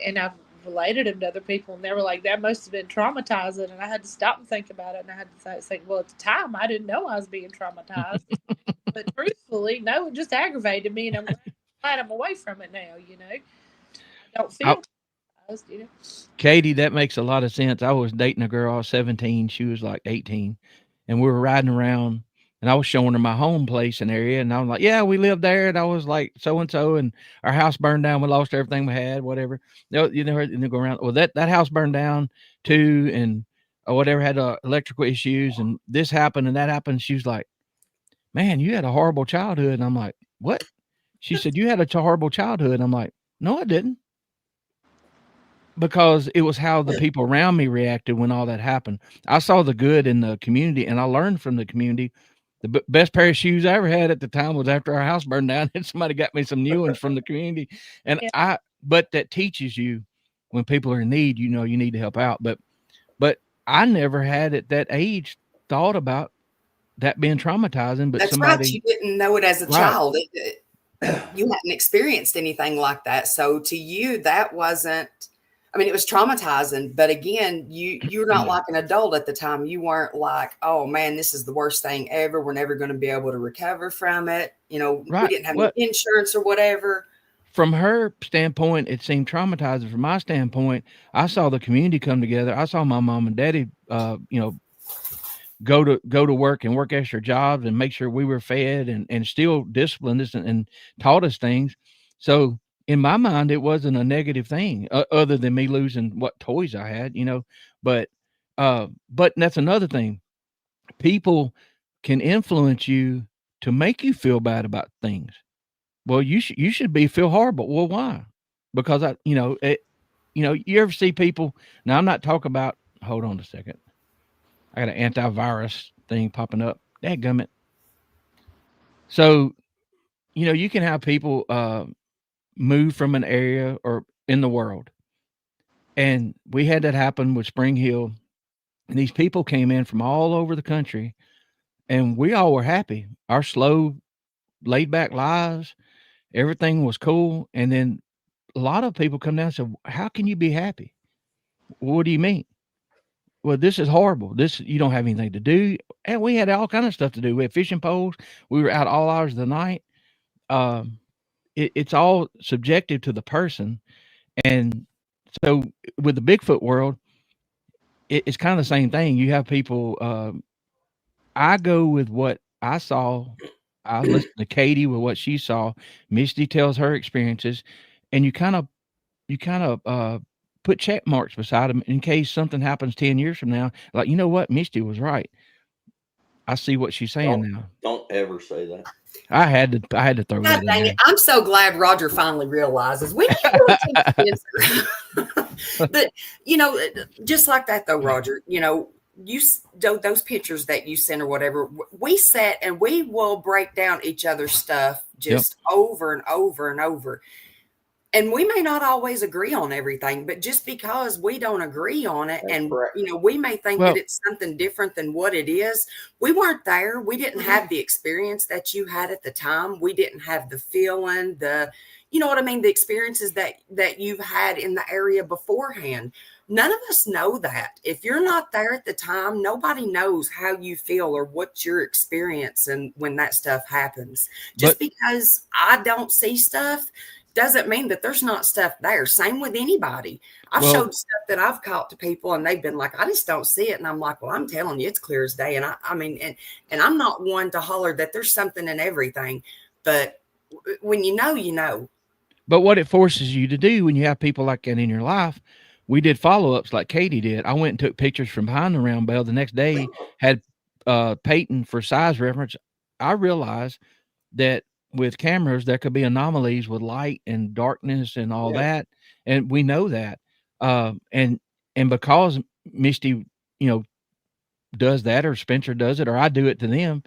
and I've related them to other people, and they were like, that must have been traumatizing, and I had to stop and think about it, and I had to think, well, at the time, I didn't know I was being traumatized, but truthfully, no, it just aggravated me, and I'm glad I'm away from it now, I don't feel traumatized, Katie, that makes a lot of sense. I was dating a girl, I was 17, she was like 18, and we were riding around, and I was showing her my home place and area, and I was like, yeah, we lived there, and I was like, so-and-so, and our house burned down, we lost everything we had, whatever. And they go around, well, that house burned down too, and or whatever, had electrical issues, and this happened, and that happened. She was like, man, you had a horrible childhood. And I'm like, what? She said, you had a horrible childhood. I'm like, no, I didn't. Because it was how the people around me reacted when all that happened. I saw the good in the community, and I learned from the community. The best pair of shoes I ever had at the time was after our house burned down, and somebody got me some new ones from the community. And Yeah. but that teaches you when people are in need, you need to help out. But I never had at that age thought about that being traumatizing. But That's right. You didn't know it as a Right. child. You hadn't experienced anything like that. So to you, that wasn't, I mean, it was traumatizing, but again, you're not like an adult at the time. You weren't like, oh man, this is the worst thing ever. We're never going to be able to recover from it. Right. We didn't have any insurance or whatever. From her standpoint, it seemed traumatizing. From my standpoint, I saw the community come together. I saw my mom and daddy, go to work and work extra jobs and make sure we were fed and still disciplined us and taught us things. So in my mind, it wasn't a negative thing other than me losing what toys I had, but that's another thing. People can influence you to make you feel bad about things. Well, you should feel horrible. Well, why? Because you ever see people, now I'm not talking about, hold on a second. I got an antivirus thing popping up. Dadgummit. So, you can have people move from an area or in the world. And we had that happen with Spring Hill. And these people came in from all over the country, and we all were happy. Our slow, laid back lives, everything was cool. And then a lot of people come down and say, how can you be happy? What do you mean? Well, this is horrible. You don't have anything to do. And we had all kind of stuff to do. We had fishing poles. We were out all hours of the night. It's all subjective to the person. And so with the Bigfoot world, it's kind of the same thing. You have people, I go with what I saw. I listened to Katie with what she saw. Misty tells her experiences, and you kind of kind of put check marks beside them in case something happens 10 years from now. Like, you know what? Misty was right. I see what she's saying now. Don't ever say that. I had to throw God that in dang there. it. I'm so glad Roger finally realizes we need to take Spencer. But, just like that, though, Roger, those pictures that you sent or whatever, we sat and we will break down each other's stuff just over and over and over. And we may not always agree on everything, but just because we don't agree on it, That's and correct. we may think that it's something different than what it is. We weren't there. We didn't have the experience that you had at the time. We didn't have the feeling, you know what I mean, the experiences that you've had in the area beforehand. None of us know that. If you're not there at the time, nobody knows how you feel or what you're experiencing when that stuff happens. Just because I don't see stuff doesn't mean that there's not stuff there. Same with anybody. I've showed stuff that I've caught to people and they've been like, I just don't see it. And I'm like, well, I'm telling you, it's clear as day. And I mean, and I'm not one to holler that there's something in everything, but when you know. But what it forces you to do when you have people like that in your life, we did follow-ups like Katie did. I went and took pictures from behind the round bell. The next day had Peyton for size reference. I realized that with cameras, there could be anomalies with light and darkness and all that. And we know that. And because Misty, does that, or Spencer does it, or I do it to them,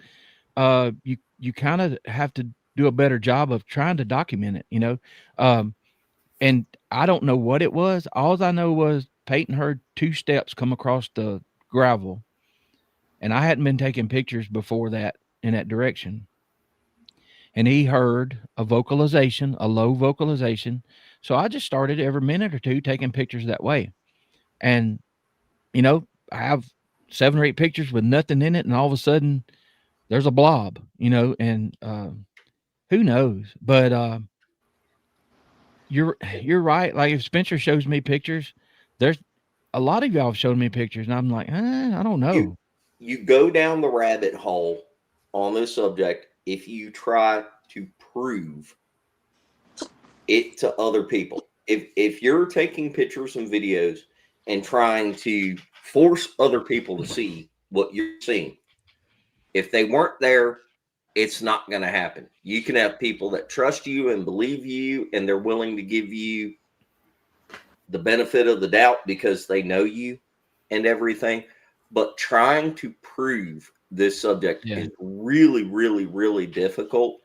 you kind of have to do a better job of trying to document it, and I don't know what it was. All I know was Peyton heard 2 steps come across the gravel, and I hadn't been taking pictures before that in that direction. And he heard a vocalization, a low vocalization. So I just started every minute or two taking pictures that way. And, I have 7 or 8 pictures with nothing in it. And all of a sudden there's a blob, and who knows? But you're right. Like if Spencer shows me pictures, there's a lot of y'all have shown me pictures. And I'm like, I don't know. You go down the rabbit hole on this subject if you try to prove it to other people. If you're taking pictures and videos and trying to force other people to see what you're seeing, if they weren't there, it's not going to happen. You can have people that trust you and believe you, and they're willing to give you the benefit of the doubt because they know you and everything. But trying to prove this subject is really, really, really difficult.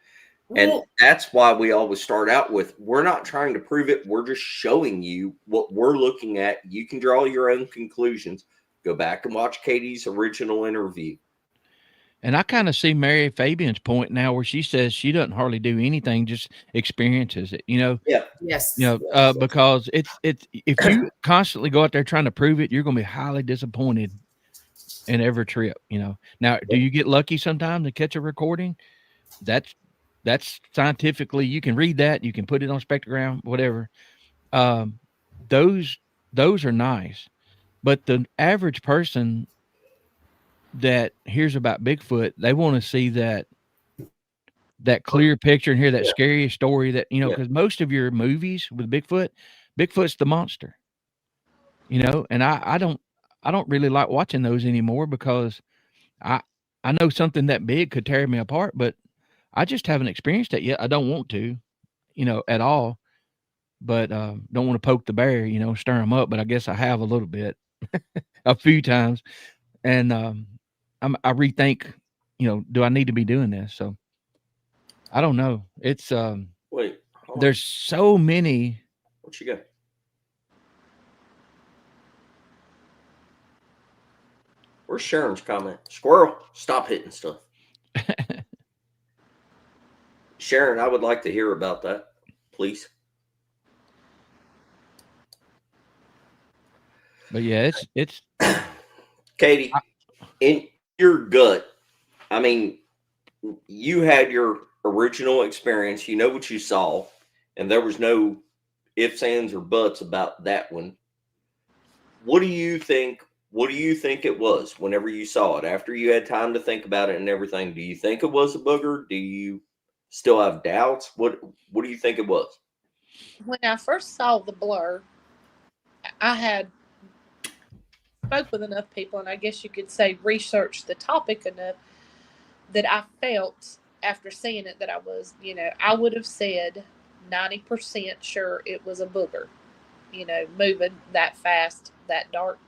And that's why we always start out with, we're not trying to prove it. We're just showing you what we're looking at. You can draw your own conclusions. Go back and watch Katie's original interview. And I kind of see Mary Fabian's point now where she says she doesn't hardly do anything, just experiences it, Yeah. Yes. Because it's if you constantly go out there trying to prove it, you're going to be highly disappointed in every trip, Now, do you get lucky sometimes to catch a recording? That's scientifically, you can read that, you can put it on spectrogram, whatever. Those are nice, but the average person that hears about Bigfoot, they want to see that clear picture and hear that scary story that, because most of your movies with Bigfoot's the monster, and I don't really like watching those anymore because I know something that big could tear me apart, but I just haven't experienced it yet. I don't want to, at all, but don't want to poke the bear, stir him up, but I guess I have a little bit, a few times. And I rethink, do I need to be doing this? So I don't know. It's wait, there's so many. What you got? Where's Sharon's comment? Squirrel, stop hitting stuff. Sharon, I would like to hear about that, please. But yeah, it's Katie, in your gut, I mean, you had your original experience, you know what you saw, and there was no ifs, ands, or buts about that one. What do you think it was whenever you saw it? After you had time to think about it and everything, do you think it was a booger? Do you still have doubts? What do you think it was? when I first saw the blur, I had spoke with enough people, and I guess you could say researched the topic enough that I felt after seeing it that I was, I would have said 90% sure it was a booger, moving that fast, that dark,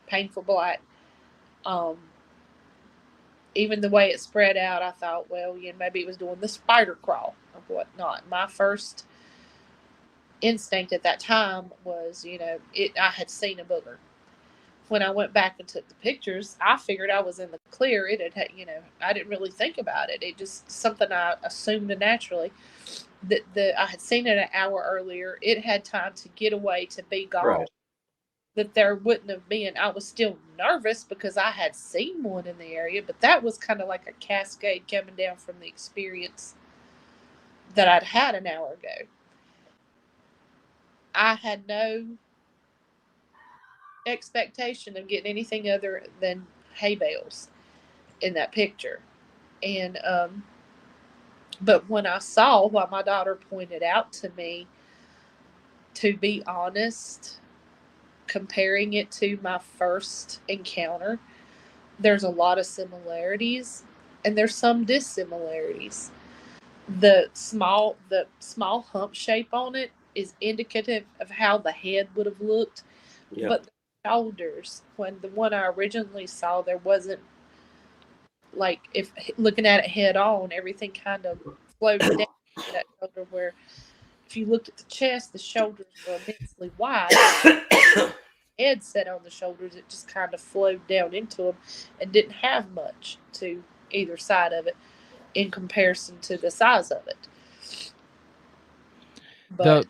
painful black. Um, Even the way it spread out, I thought, well, maybe it was doing the spider crawl or whatnot. My first instinct at that time was, I had seen a booger. When I went back and took the pictures, I figured I was in the clear. It had, I didn't really think about it. It just something I assumed naturally. That I had seen it an hour earlier. It had time to get away, to be gone. Right. That there wouldn't have been. I was still nervous because I had seen one in the area, but that was kind of like a cascade coming down from the experience that I'd had an hour ago. I had no expectation of getting anything other than hay bales in that picture. And but when I saw what my daughter pointed out to me, to be honest, comparing it to my first encounter, there's a lot of similarities and there's some dissimilarities. The small hump shape on it is indicative of how the head would have looked. Yeah. But the shoulders, when the one I originally saw, there wasn't, like, if looking at it head on, everything kind of floated down to that shoulder, where if you looked at the chest, the shoulders were immensely wide. Head set on the shoulders, it just kind of flowed down into them and didn't have much to either side of it in comparison to the size of it. But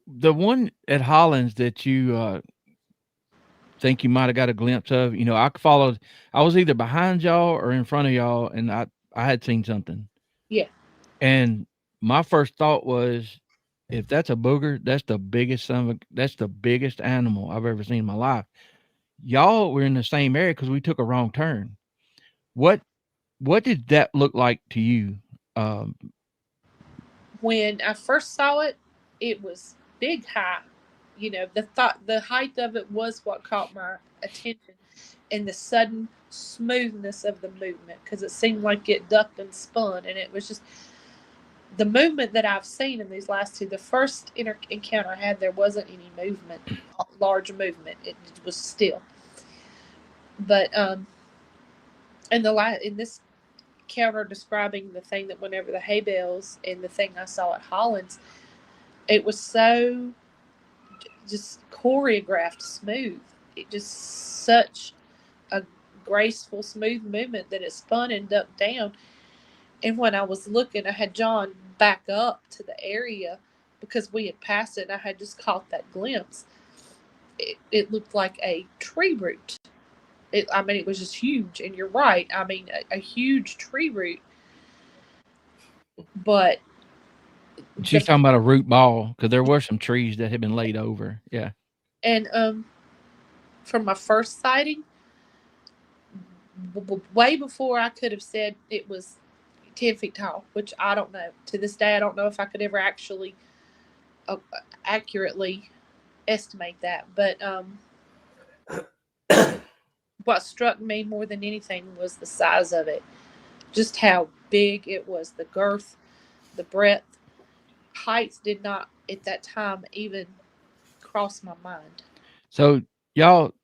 The one at Hollins that you think you might have got a glimpse of, I was either behind y'all or in front of y'all, and I had seen something. yeah, And my first thought was, if that's a booger, that's the biggest animal I've ever seen in my life. Y'all were in the same area because we took a wrong turn. What did that look like to you? When I first saw it, it was big high. The height of it was what caught my attention, and the sudden smoothness of the movement, because it seemed like it ducked and spun, and it was just the movement that I've seen in these last two. The first encounter I had, there wasn't any movement, large movement. It was still. But in this counter describing the thing that went over the hay bales and the thing I saw at Hollins, it was so just choreographed smooth. It just such a graceful, smooth movement that it spun and ducked down. And when I was looking, I had John back up to the area because we had passed it, and I had just caught that glimpse. It looked like a tree root. It was just huge. And you're right. A huge tree root. But She's talking about a root ball, because there were some trees that had been laid over. Yeah. And from my first sighting, way before I could have said it was 10 feet tall, which I don't know. To this day, I don't know if I could ever actually accurately estimate that. But what struck me more than anything was the size of it. Just how big it was, the girth, the breadth. Heights did not, at that time, even cross my mind. So, y'all,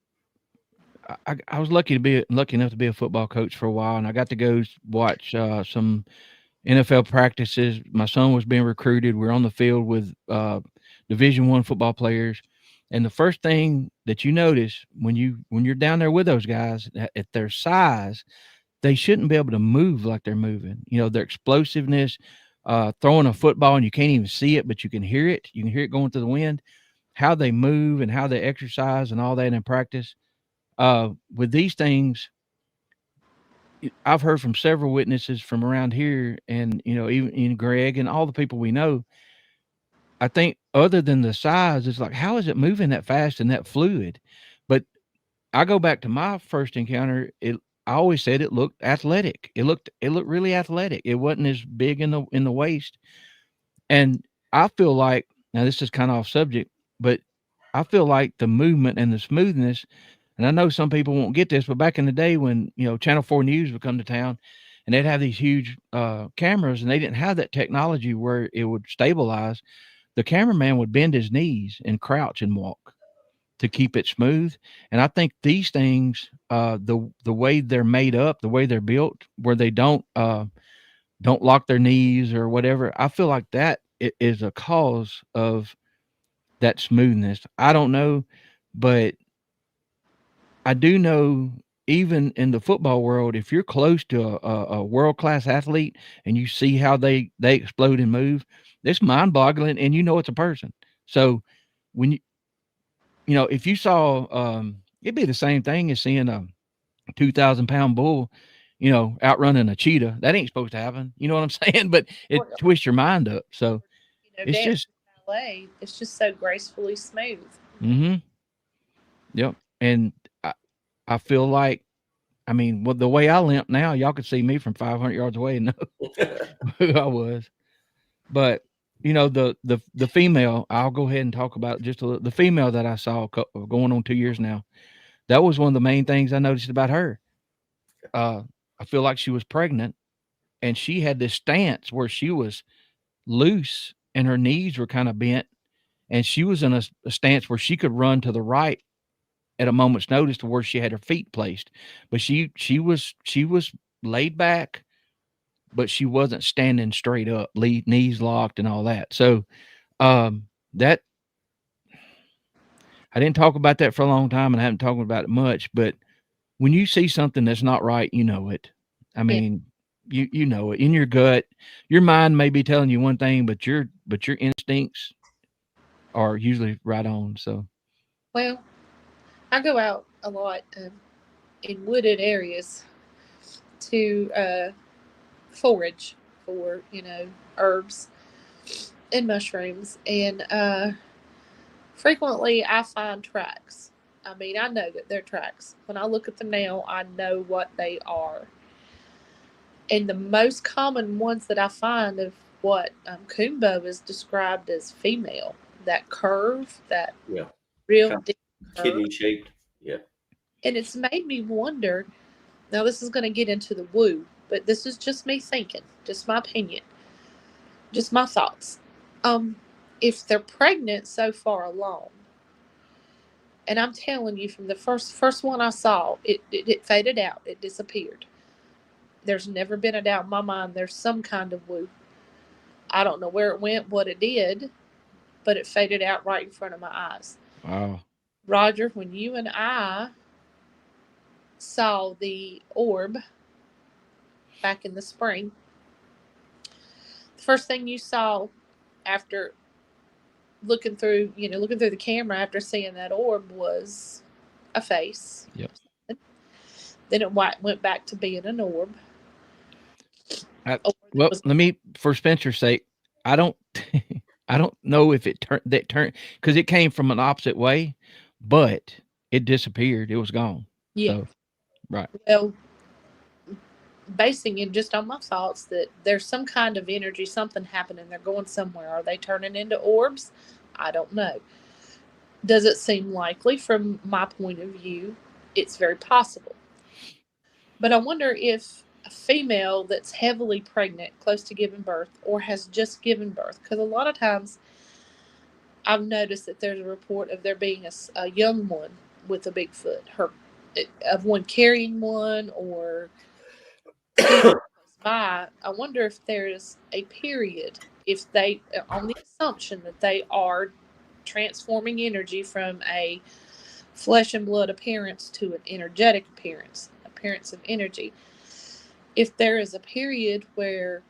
I was lucky enough to be a football coach for a while, and I got to go watch some NFL practices. My son was being recruited. We're on the field with Division I football players, and the first thing that you notice when you're down there with those guys, at their size, they shouldn't be able to move like they're moving. Their explosiveness, throwing a football and you can't even see it, but you can hear it. You can hear it going through the wind. How they move and how they exercise and all that in practice. With these things, I've heard from several witnesses from around here, and even Greg and all the people we know. I think other than the size, it's like, how is it moving that fast and that fluid? But I go back to my first encounter. I always said it looked athletic. It looked really athletic. It wasn't as big in the waist, and I feel like now this is kind of off subject, but I feel like the movement and the smoothness, and I know some people won't get this, but back in the day when, Channel 4 News would come to town and they'd have these huge cameras and they didn't have that technology where it would stabilize, the cameraman would bend his knees and crouch and walk to keep it smooth. And I think these things, the way they're made up, the way they're built, where they don't lock their knees or whatever, I feel like that is a cause of that smoothness. I don't know, but I do know even in the football world, if you're close to a world class athlete and you see how they explode and move, it's mind boggling, and it's a person. So when if you saw, it'd be the same thing as seeing a 2,000-pound bull, outrunning a cheetah. That ain't supposed to happen. You know what I'm saying? But it twists your mind up. So it's dance just, and ballet, it's just so gracefully smooth. mm-hmm. Yep. And I feel like, I mean, the way I limp now, y'all could see me from 500 yards away and know who I was. But the female, I'll go ahead and talk about just a little. The female that I saw going on 2 years now, that was one of the main things I noticed about her. I feel like she was pregnant, and she had this stance where she was loose and her knees were kind of bent, and she was in a stance where she could run to the right at a moment's notice to where she had her feet placed. But she was laid back, but she wasn't standing straight up, knees locked and all that. So that I didn't talk about that for a long time, and I haven't talked about it much. But when you see something that's not right, you know it. I mean, you know it in your gut. Your mind may be telling you one thing, but your instincts are usually right on. So, Well, I go out a lot in wooded areas to forage for herbs and mushrooms, and frequently I find tracks. I mean, I know that they're tracks. When I look at them now, I know what they are. And the most common ones that I find of what Kumbo is described as female, that curve, that Yeah. real Kind deep of curve. kidney shaped. Yeah. And it's made me wonder. Now, this is going to get into the woo, but this is just me thinking, just my opinion, just my thoughts. If they're pregnant so far along, and I'm telling you, from the first one I saw, it faded out, it disappeared. There's never been a doubt in my mind. There's some kind of woo. I don't know where it went, what it did, but it faded out right in front of my eyes. wow. Roger, when you and I saw the orb back in the spring, the first thing you saw after looking through the camera after seeing that orb was a face. Yep. Then it went back to being an orb. Well, let me, for Spencer's sake, I don't, I don't know if it turned because it came from an opposite way, but it disappeared. It was gone. Yeah. So, right. Well, basing it just on my thoughts that there's some kind of energy, something happening. They're going somewhere. Are they turning into orbs? I don't know. Does it seem likely from my point of view? It's very possible. But I wonder if a female that's heavily pregnant, close to giving birth, or has just given birth, because a lot of times I've noticed that there's a report of there being a young one with a Bigfoot, of one carrying one or close by. I wonder if there's a period, if they, on the assumption that they are transforming energy from a flesh and blood appearance to an energetic appearance of energy. If there is a period where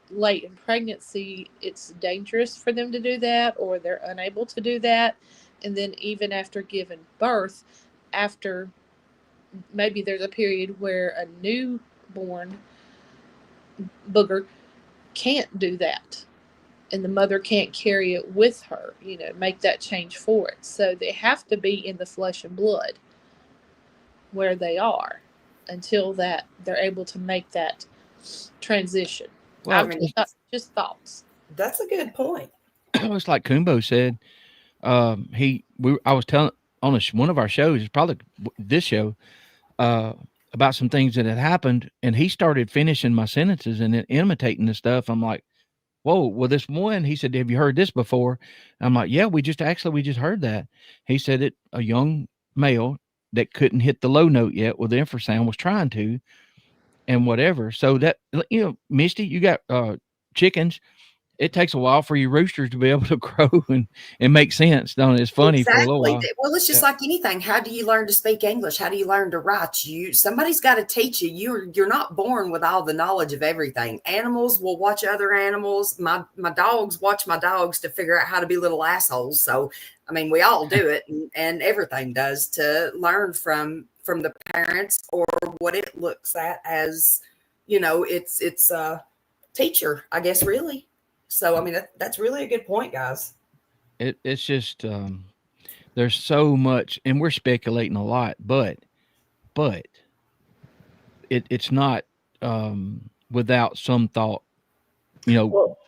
late in pregnancy it's dangerous for them to do that, or they're unable to do that, and then even after giving birth, after maybe there's a period where a newborn booger can't do that, and the mother can't carry it with her, make that change for it. So they have to be in the flesh and blood where they are until that they're able to make that transition. Well, I mean, just thoughts. that's a good point. it's like Kumbo said. I was telling on one of our shows, probably this show, uh, about some things that had happened, and he started finishing my sentences and then imitating the stuff. I'm like, whoa, well, this one, he said, have you heard this before? I'm like, yeah, we just heard that. He said it, a young male that couldn't hit the low note yet with the infrasound was trying to, and whatever. So that, Misty, you got chickens. It takes a while for your roosters to be able to crow and make sense, don't it? It's funny for a little Exactly. while. Well, it's just Yeah. like anything. How do you learn to speak English? How do you learn to write? Somebody's got to teach you. You're not born with all the knowledge of everything. Animals will watch other animals. My dogs watch my dogs to figure out how to be little assholes. So I mean, we all do it, and everything does to learn from the parents or what it looks at as, it's a teacher, I guess, really. So I mean, that's really a good point, guys. It's just there's so much, and we're speculating a lot, but it's not without some thought, Well,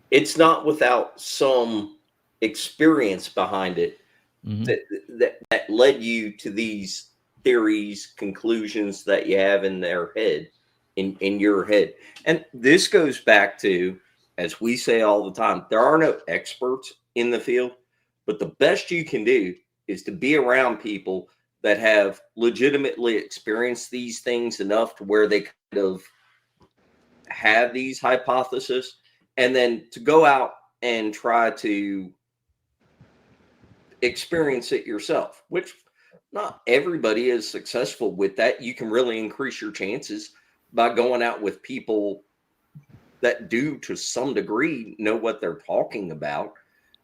it's not without some experience behind it Mhm. that led you to these theories, conclusions that you have in their head, in your head. And this goes back to, as we say all the time, there are no experts in the field, but the best you can do is to be around people that have legitimately experienced these things enough to where they kind of have these hypotheses, and then to go out and try to experience it yourself, which not everybody is successful with that. You can really increase your chances by going out with people that do, to some degree, know what they're talking about.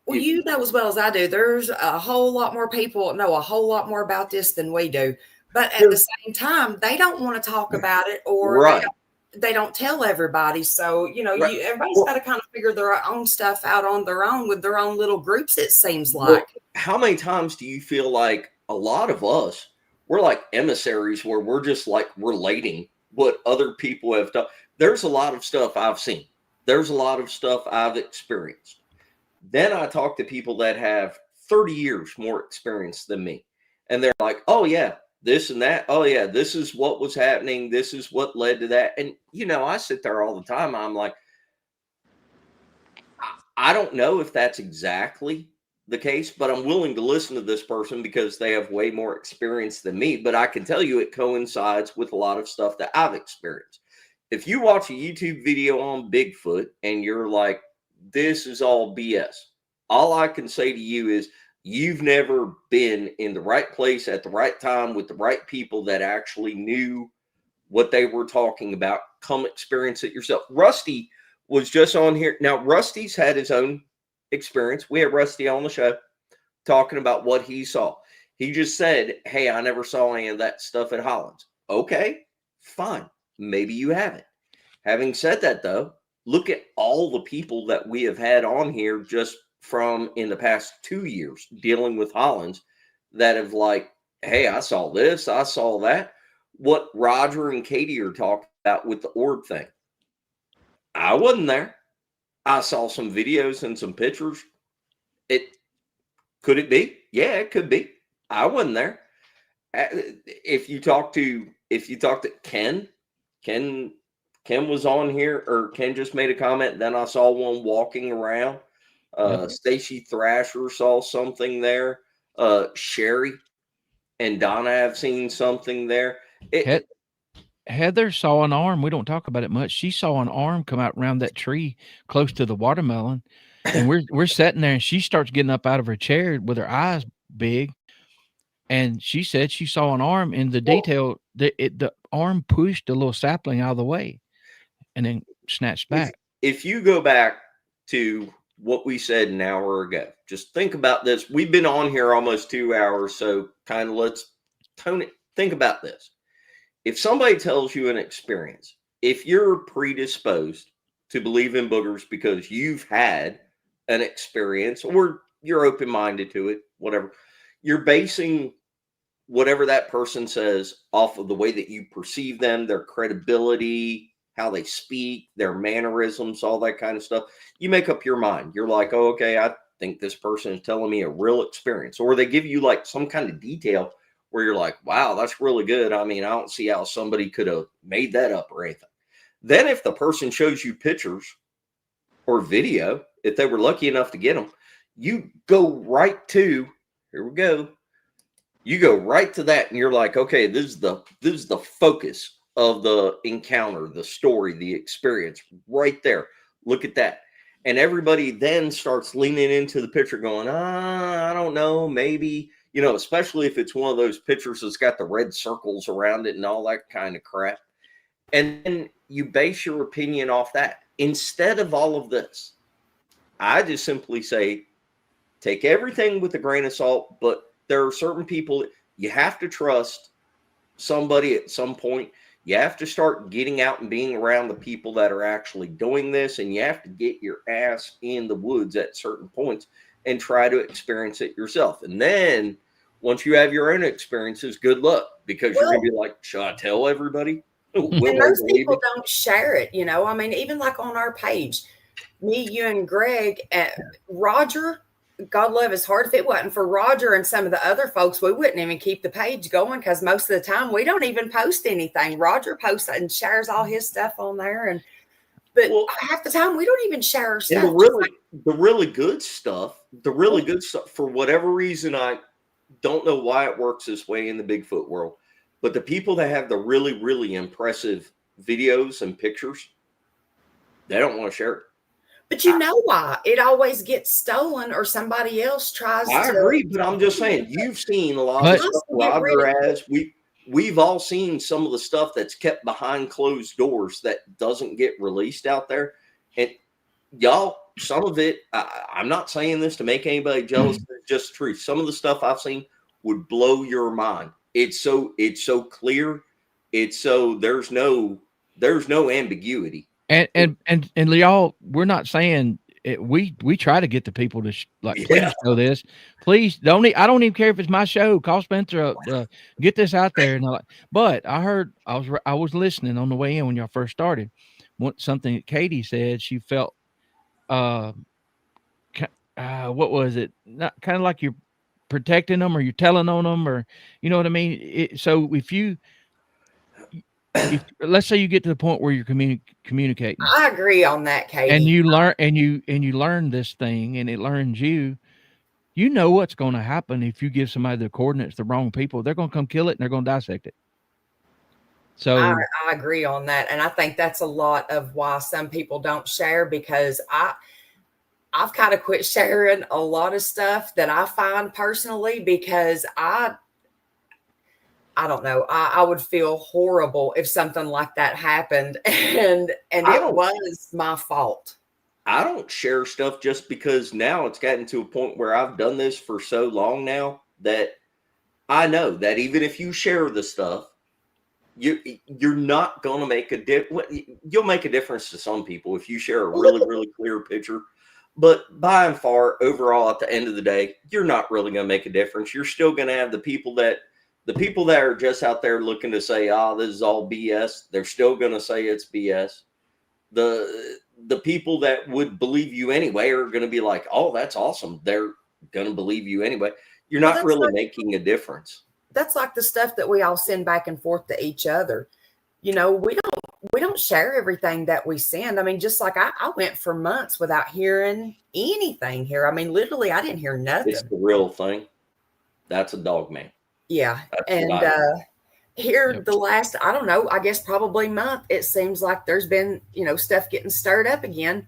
Well, you know as well as I do, there's a whole lot more people know a whole lot more about this than we do. But at the same time, they don't want to talk about it, or Right. they don't tell everybody. So, Right. everybody's got to kind of figure their own stuff out on their own with their own little groups, it seems Well, like. how many times do you feel like a lot of us, we're like emissaries where we're just like relating what other people have done? There's a lot of stuff I've seen. There's a lot of stuff I've experienced. Then I talk to people that have 30 years more experience than me. And they're like, oh, yeah, this and that. Oh, yeah, this is what was happening. This is what led to that. And, I sit there all the time. I'm like, I don't know if that's exactly the case, but I'm willing to listen to this person because they have way more experience than me. But I can tell you it coincides with a lot of stuff that I've experienced. If you watch a YouTube video on Bigfoot and you're like, this is all BS, all I can say to you is you've never been in the right place at the right time with the right people that actually knew what they were talking about. Come experience it yourself. Rusty was just on here. Now, Rusty's had his own experience. We had Rusty on the show talking about what he saw. He just said, hey, I never saw any of that stuff at Hollins. Okay, fine. Maybe you haven't. Having said that, though, look at all the people that we have had on here just from in the past 2 years dealing with Hollins that have like, hey, I saw this, I saw that. What Roger and Katie are talking about with the orb thing. I wasn't there. I saw some videos and some pictures. Could it be? Yeah, it could be. I wasn't there. If you talk to Ken was on here, or Ken just made a comment. Then I saw one walking around. Yep. Stacy Thrasher saw something there. Sherry and Donna have seen something there. Heather saw an arm. We don't talk about it much. She saw an arm come out around that tree close to the watermelon, and we're sitting there, and she starts getting up out of her chair with her eyes big, and she said she saw an arm. In the detail, the arm pushed a little sapling out of the way, and then snatched back. If you go back to what we said an hour ago, just think about this. We've been on here almost 2 hours, so kind of let's tone it. Think about this. If somebody tells you an experience, if you're predisposed to believe in boogers because you've had an experience or you're open-minded to it, whatever, you're basing whatever that person says off of the way that you perceive them, their credibility, how they speak, their mannerisms, all that kind of stuff. You make up your mind. You're like, oh, okay, I think this person is telling me a real experience. Or they give you like some kind of detail where you're like, wow, that's really good. I mean, I don't see how somebody could have made that up or anything. Then if the person shows you pictures or video, if they were lucky enough to get them, you go right to, here we go. You go right to that and you're like, okay, this is the focus of the encounter, the story, the experience right there. Look at that. And everybody then starts leaning into the picture going, I don't know, maybe, especially if it's one of those pictures that's got the red circles around it and all that kind of crap. And then you base your opinion off that. Instead of all of this, I just simply say, take everything with a grain of salt, but there are certain people you have to trust somebody at some point. You have to start getting out and being around the people that are actually doing this, and you have to get your ass in the woods at certain points and try to experience it yourself. And then once you have your own experiences, good luck, because you're going to be like, should I tell everybody? And most people don't share it, I mean, even like on our page, me, you, and Greg, Roger, God love his heart. If it wasn't for Roger and some of the other folks, we wouldn't even keep the page going, because most of the time we don't even post anything. Roger posts and shares all his stuff on there, but half the time we don't even share our stuff. And the really good stuff, for whatever reason, I don't know why it works this way in the Bigfoot world, but the people that have the really, really impressive videos and pictures, they don't want to share it. But you know why? It always gets stolen, or somebody else tries to. I agree, but I'm just saying, you've seen a lot of stuff Roger has. We've all seen some of the stuff that's kept behind closed doors that doesn't get released out there. And y'all, some of it, I'm not saying this to make anybody jealous, it's just the truth. Some of the stuff I've seen would blow your mind. It's so clear. It's so there's no ambiguity. And y'all, we're not saying it, we try to get the people to please show this. Please don't. I don't even care if it's my show. Call Spencer, get this out there. And but I was listening on the way in when y'all first started. Something that Katie said, she felt, what was it? Not kind of like you're protecting them, or you're telling on them, or you know what I mean. So if let's say you get to the point where you're communicating, I agree on that, Katie. and you learn and you learn this thing, and it learns you know what's going to happen if you give somebody the coordinates, the wrong people. They're going to come kill it, and they're going to dissect it. So I agree on that, and I think that's a lot of why some people don't share, because I've kind of quit sharing a lot of stuff that I find personally, because I don't know. I would feel horrible if something like that happened, and it was my fault. I don't share stuff just because now it's gotten to a point where I've done this for so long now that I know that even if you share the stuff, you're not going to make a difference. You'll make a difference to some people if you share a really, really clear picture. But by and far, overall, at the end of the day, you're not really going to make a difference. You're still going to have the people that are just out there looking to say, this is all BS. They're still going to say it's BS. The people that would believe you anyway are going to be like, oh, that's awesome. They're going to believe you anyway. You're not really making a difference. That's like the stuff that we all send back and forth to each other. We don't share everything that we send. I mean, just like I went for months without hearing anything here. I mean, literally, I didn't hear nothing. It's the real thing. That's a dog man. Yeah. And here the last, I don't know, I guess probably month, it seems like there's been, stuff getting stirred up again.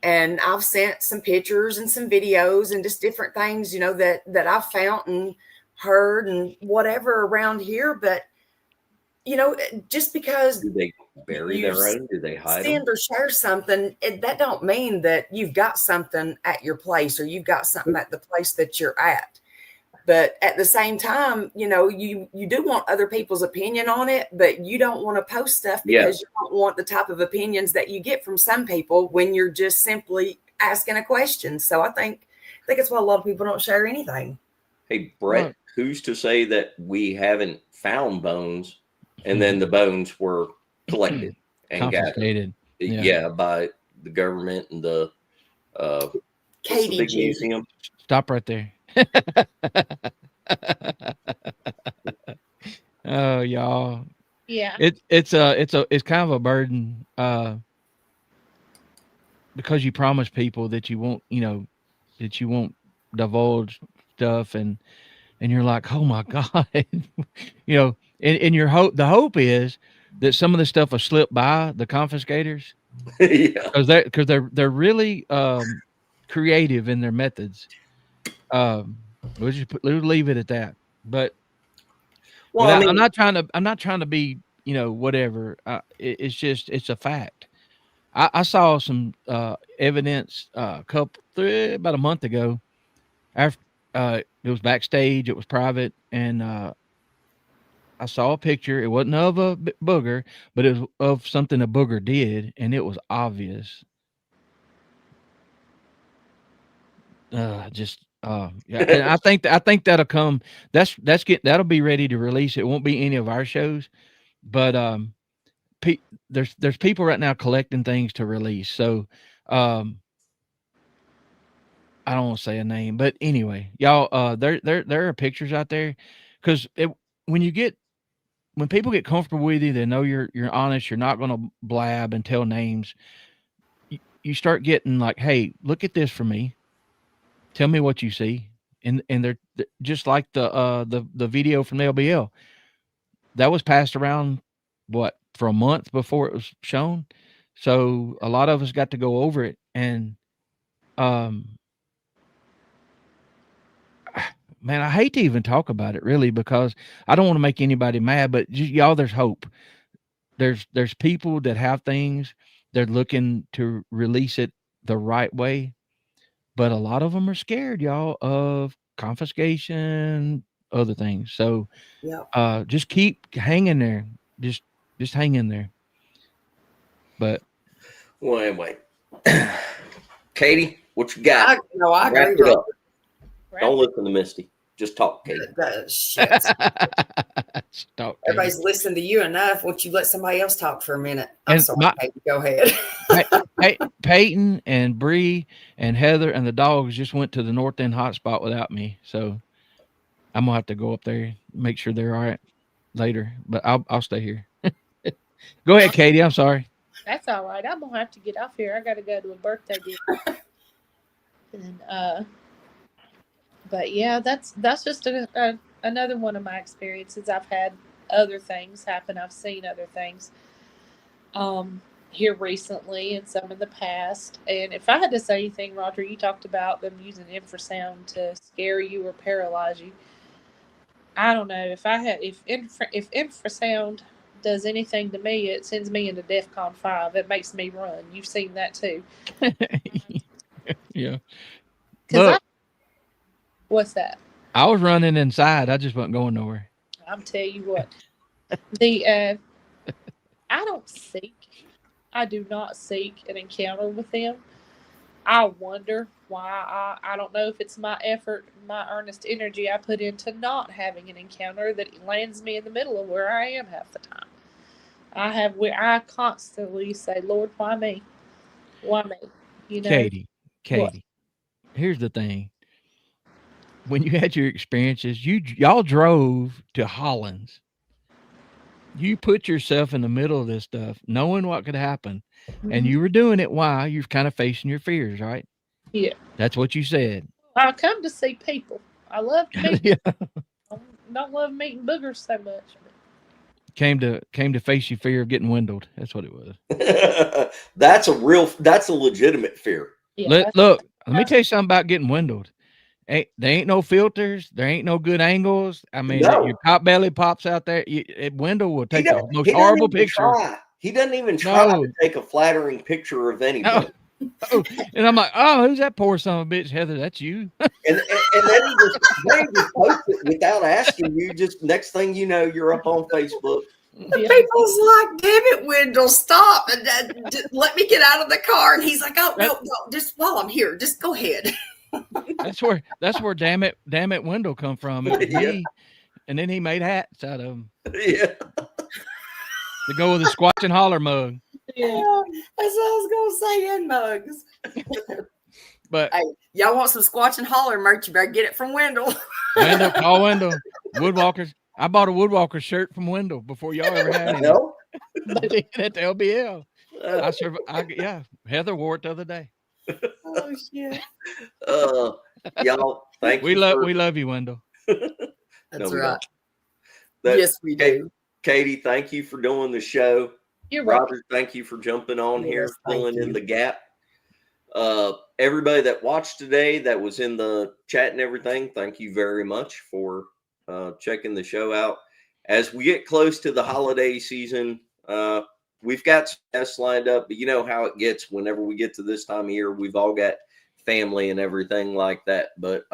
And I've sent some pictures and some videos and just different things, that I've found and heard and whatever around here. But, just because do they bury their own? Do they hide send them? or share something, that don't mean that you've got something at your place, or you've got something at the place that you're at. But at the same time, you do want other people's opinion on it, but you don't want to post stuff because you don't want the type of opinions that you get from some people when you're just simply asking a question. So I think it's why a lot of people don't share anything. Hey, Brett, who's to say that we haven't found bones and then the bones were collected? and got confiscated. yeah by the government and the what's the Kati big G. museum. Stop right there. Oh, y'all. Yeah. It's kind of a burden because you promise people that you won't, that you won't divulge stuff, and you're like, oh my God, and your hope, the hope is that some of the stuff will slip by the confiscators Yeah. because they're really creative in their methods. We'll leave it at that. But Well, I mean, I'm not trying to be, whatever. It's a fact. I saw some evidence about a month ago. After it was backstage, it was private, and I saw a picture. It wasn't of a booger, but it was of something a booger did, and it was obvious. Yeah, and I think that'll come. That'll be ready to release. It won't be any of our shows, but there's people right now collecting things to release. So I don't want to say a name, but anyway, y'all, there are pictures out there because when people get comfortable with you, they know you're honest. You're not going to blab and tell names. You start getting like, hey, look at this for me. Tell me what you see, and they're just like the video from the LBL that was passed around for a month before it was shown. So a lot of us got to go over it, and man, I hate to even talk about it really because I don't want to make anybody mad, but y'all, there's hope. There's people that have things, they're looking to release it the right way, but a lot of them are scared, y'all, of confiscation, other things. So just keep hanging there. Just hang in there. But well, anyway, Katie, what you got? I Wrap agree. it up. Don't listen to Misty. Just talk, Katie. Shit. stop. Everybody's listening to you enough. Won't you let somebody else talk for a minute? I'm sorry, Katie, go ahead. Peyton and Bree and Heather and the dogs just went to the North End hotspot without me, so I'm gonna have to go up there, make sure they're all right later. But I'll stay here. Go ahead, Katie. I'm sorry. That's all right. I'm gonna have to get off here. I gotta go to a birthday dinner. And but yeah, that's just another one of my experiences. I've had other things happen. I've seen other things here recently and some in the past. And if I had to say anything, Roger, you talked about them using infrasound to scare you or paralyze you. I don't know if infrasound does anything to me, it sends me into DEFCON 5. It makes me run. You've seen that too. Yeah. Look, what's that? I was running inside. I just wasn't going nowhere. I'm tell you what. I do not seek an encounter with them. I wonder why. I don't know if it's my effort, my earnest energy I put into not having an encounter that lands me in the middle of where I am half the time. I constantly say, Lord, why me? Why me? You know, Katie, what? Here's the thing. When you had your experiences, y'all drove to Hollins. You put yourself in the middle of this stuff, knowing what could happen, and you were doing it while you're kind of facing your fears, right? Yeah. That's what you said. I come to see people. I love to meet Yeah. I don't love meeting boogers so much. Came to face your fear of getting windled. That's what it was. That's a legitimate fear. Yeah, Look, let me tell you something about getting windled. There ain't no filters. There ain't no good angles. I mean, your top belly pops out there. Wendell will take the most horrible picture. He doesn't even try to take a flattering picture of anybody. No. And I'm like, oh, who's that poor son of a bitch, Heather? That's you. and then he just posts it without asking you. Just next thing you know, you're up on Facebook. The people's like, damn it, Wendell, stop and let me get out of the car. And he's like, oh no, just while I'm here, just go ahead. That's where damn it Wendell come from. It was me, and then he made hats out of them. Yeah. To go with the squatch and holler mug. That's what I was gonna say. In mugs. But Hey, y'all want some Squatch and Holler merch? You better get it from Wendell. Wendell, call Wendell. Woodwalkers. I bought a Woodwalker shirt from Wendell before y'all ever had any. Hell, They did at the LBL. uh, Yeah, Heather wore it the other day. Oh shit. y'all, thank We you. love you, Wendell. That's No, we right. don't. That- Yes, we do. Katie, thank you for doing the show. You're welcome. Roger, thank you for jumping on Yes, here, thank filling in you. the gap. Everybody that watched today, that was in the chat and everything, thank you very much for checking the show out. As we get close to the holiday season, we've got some guests lined up, but you know how it gets whenever we get to this time of year. We've all got family and everything like that. But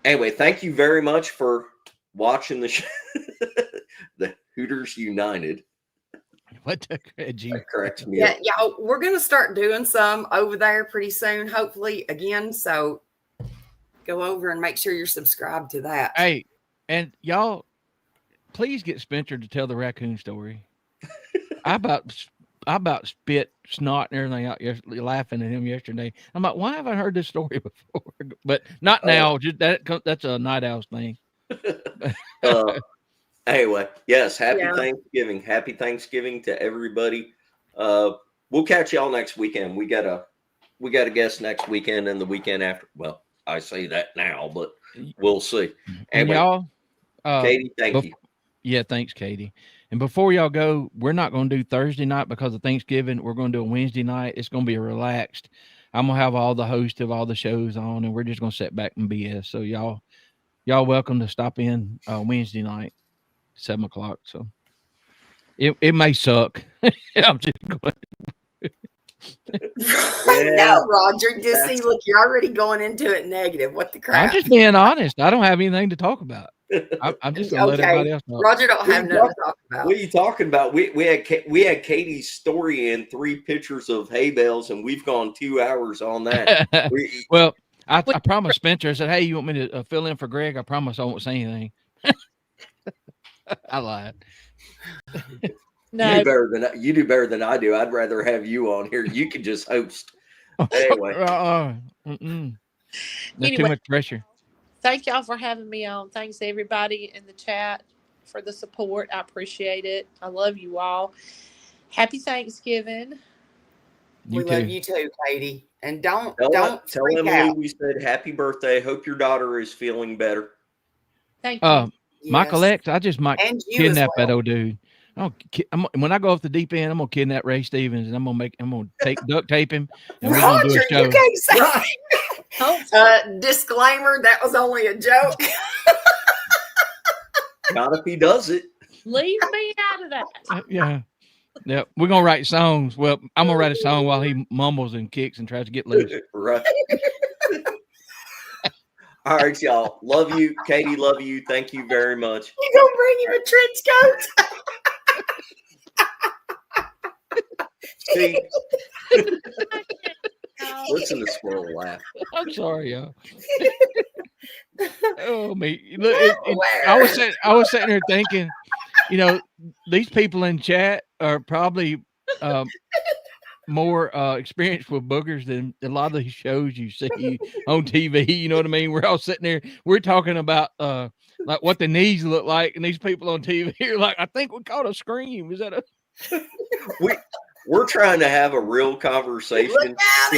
anyway, thank you very much for watching the show. The Hooters United. What the G? That cracks me Yeah, up. y'all, we're gonna start doing some over there pretty soon, hopefully again. So go over and make sure you're subscribed to that. Hey, and y'all, please get Spencer to tell the raccoon story. I about spit snot and everything out yesterday, laughing at him yesterday. I'm like, why haven't I heard this story before? But not now. Just that's a night owl's thing. Anyway, yes, happy Yeah. Thanksgiving. Happy Thanksgiving to everybody. We'll catch y'all next weekend. We got a guest next weekend and the weekend after. Well, I say that now, but we'll see. And Anyway, y'all, Katie, thank you. Yeah, thanks, Katie. And before y'all go, we're not going to do Thursday night because of Thanksgiving. We're going to do a Wednesday night. It's going to be a relaxed. I'm going to have all the hosts of all the shows on, and we're just going to sit back and BS. So y'all welcome to stop in Wednesday night, 7:00. So it may suck. I'm just going. No, Roger. Just see, look, you're already going into it negative. What the crap? I'm just being honest. I don't have anything to talk about. I'm just going to let everybody else know. Roger don't have nothing to talk about. What are you talking about? We had Katie's story and 3 pictures of hay bales, and we've gone 2 hours on that. Well, I promised Spencer. I said, "Hey, you want me to fill in for Greg? I promise I won't say anything." I lied. No, You do better than I do. I'd rather have you on here. You can just host. Anyway, That's too Anyway. much pressure. thank y'all for having me on. Thanks everybody in the chat for the support. I appreciate it. I love you all. Happy Thanksgiving. We love you too, Katie. And don't tell freak Emily out. we said happy birthday. Hope your daughter is feeling better. Thank you. Michael Yes. X, I just might And you as kidnap that well. old dude. When I go off the deep end, I'm gonna kidnap Ray Stevens and I'm gonna duct tape him and we're gonna do Roger, a show. you can't say Don't disclaimer, that was only a joke. Not if he does it. leave me out of that. Yeah. We're gonna write songs. Well, I'm gonna write a song while he mumbles and kicks and tries to get loose. Right. All right, y'all. Love you. Katie, love you. Thank you very much. You gonna bring him a trench coat? See, listen to Squirrel laugh. I'm sorry, y'all. Oh me. Look, I was sitting here thinking, these people in chat are probably more experienced with boogers than a lot of these shows you see on TV. You know what I mean? We're all sitting there. We're talking about like what the knees look like, and these people on TV are like, I think we caught a scream. Is that a? We're trying to have a real conversation Look out,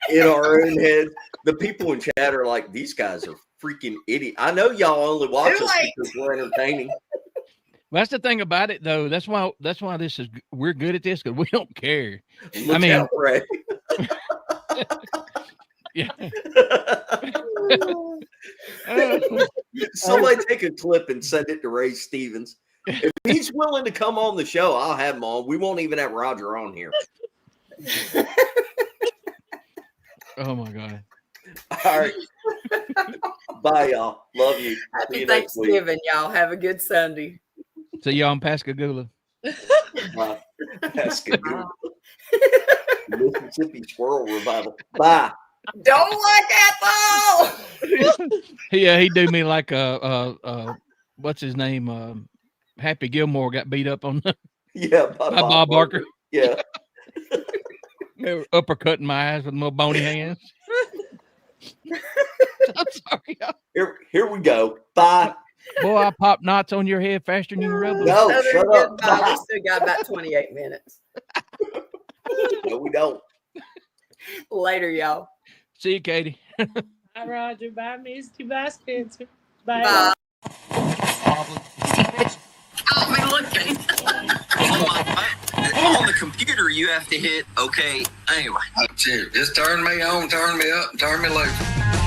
in our own head. The people in chat are like, these guys are freaking idiots. I know y'all only watch us because we're entertaining. Well, that's the thing about it, though. That's why we're good at this because we don't care. Look out, Ray. Yeah. Somebody take a clip and send it to Ray Stevens. If he's willing to come on the show, I'll have him on. We won't even have Roger on here. Oh my God. All right. Bye, y'all. Love you. See Happy you next week. Thanksgiving, y'all. Have a good Sunday. See y'all in Pascagoula. Bye. Pascagoula. Mississippi Squirrel Revival. Bye. Don't like Ethel. He do me like what's his name? Happy Gilmore got beat up on. Yeah, By Bob Barker. Yeah. They were uppercutting my ass with little bony hands. I'm sorry, y'all. Here we go. Bye. Boy, I pop knots on your head faster than you can rub them. No, Southern shut up. goodbye. We Bye. still got about 28 minutes. No, we don't. Later, y'all. See you, Katie. Bye, Roger. Bye, Misty. Bye, Spencer. Bye. Bye. Got me looking. On the computer, you have to hit okay. Anyway. Shit, just turn me on, turn me up, and turn me loose.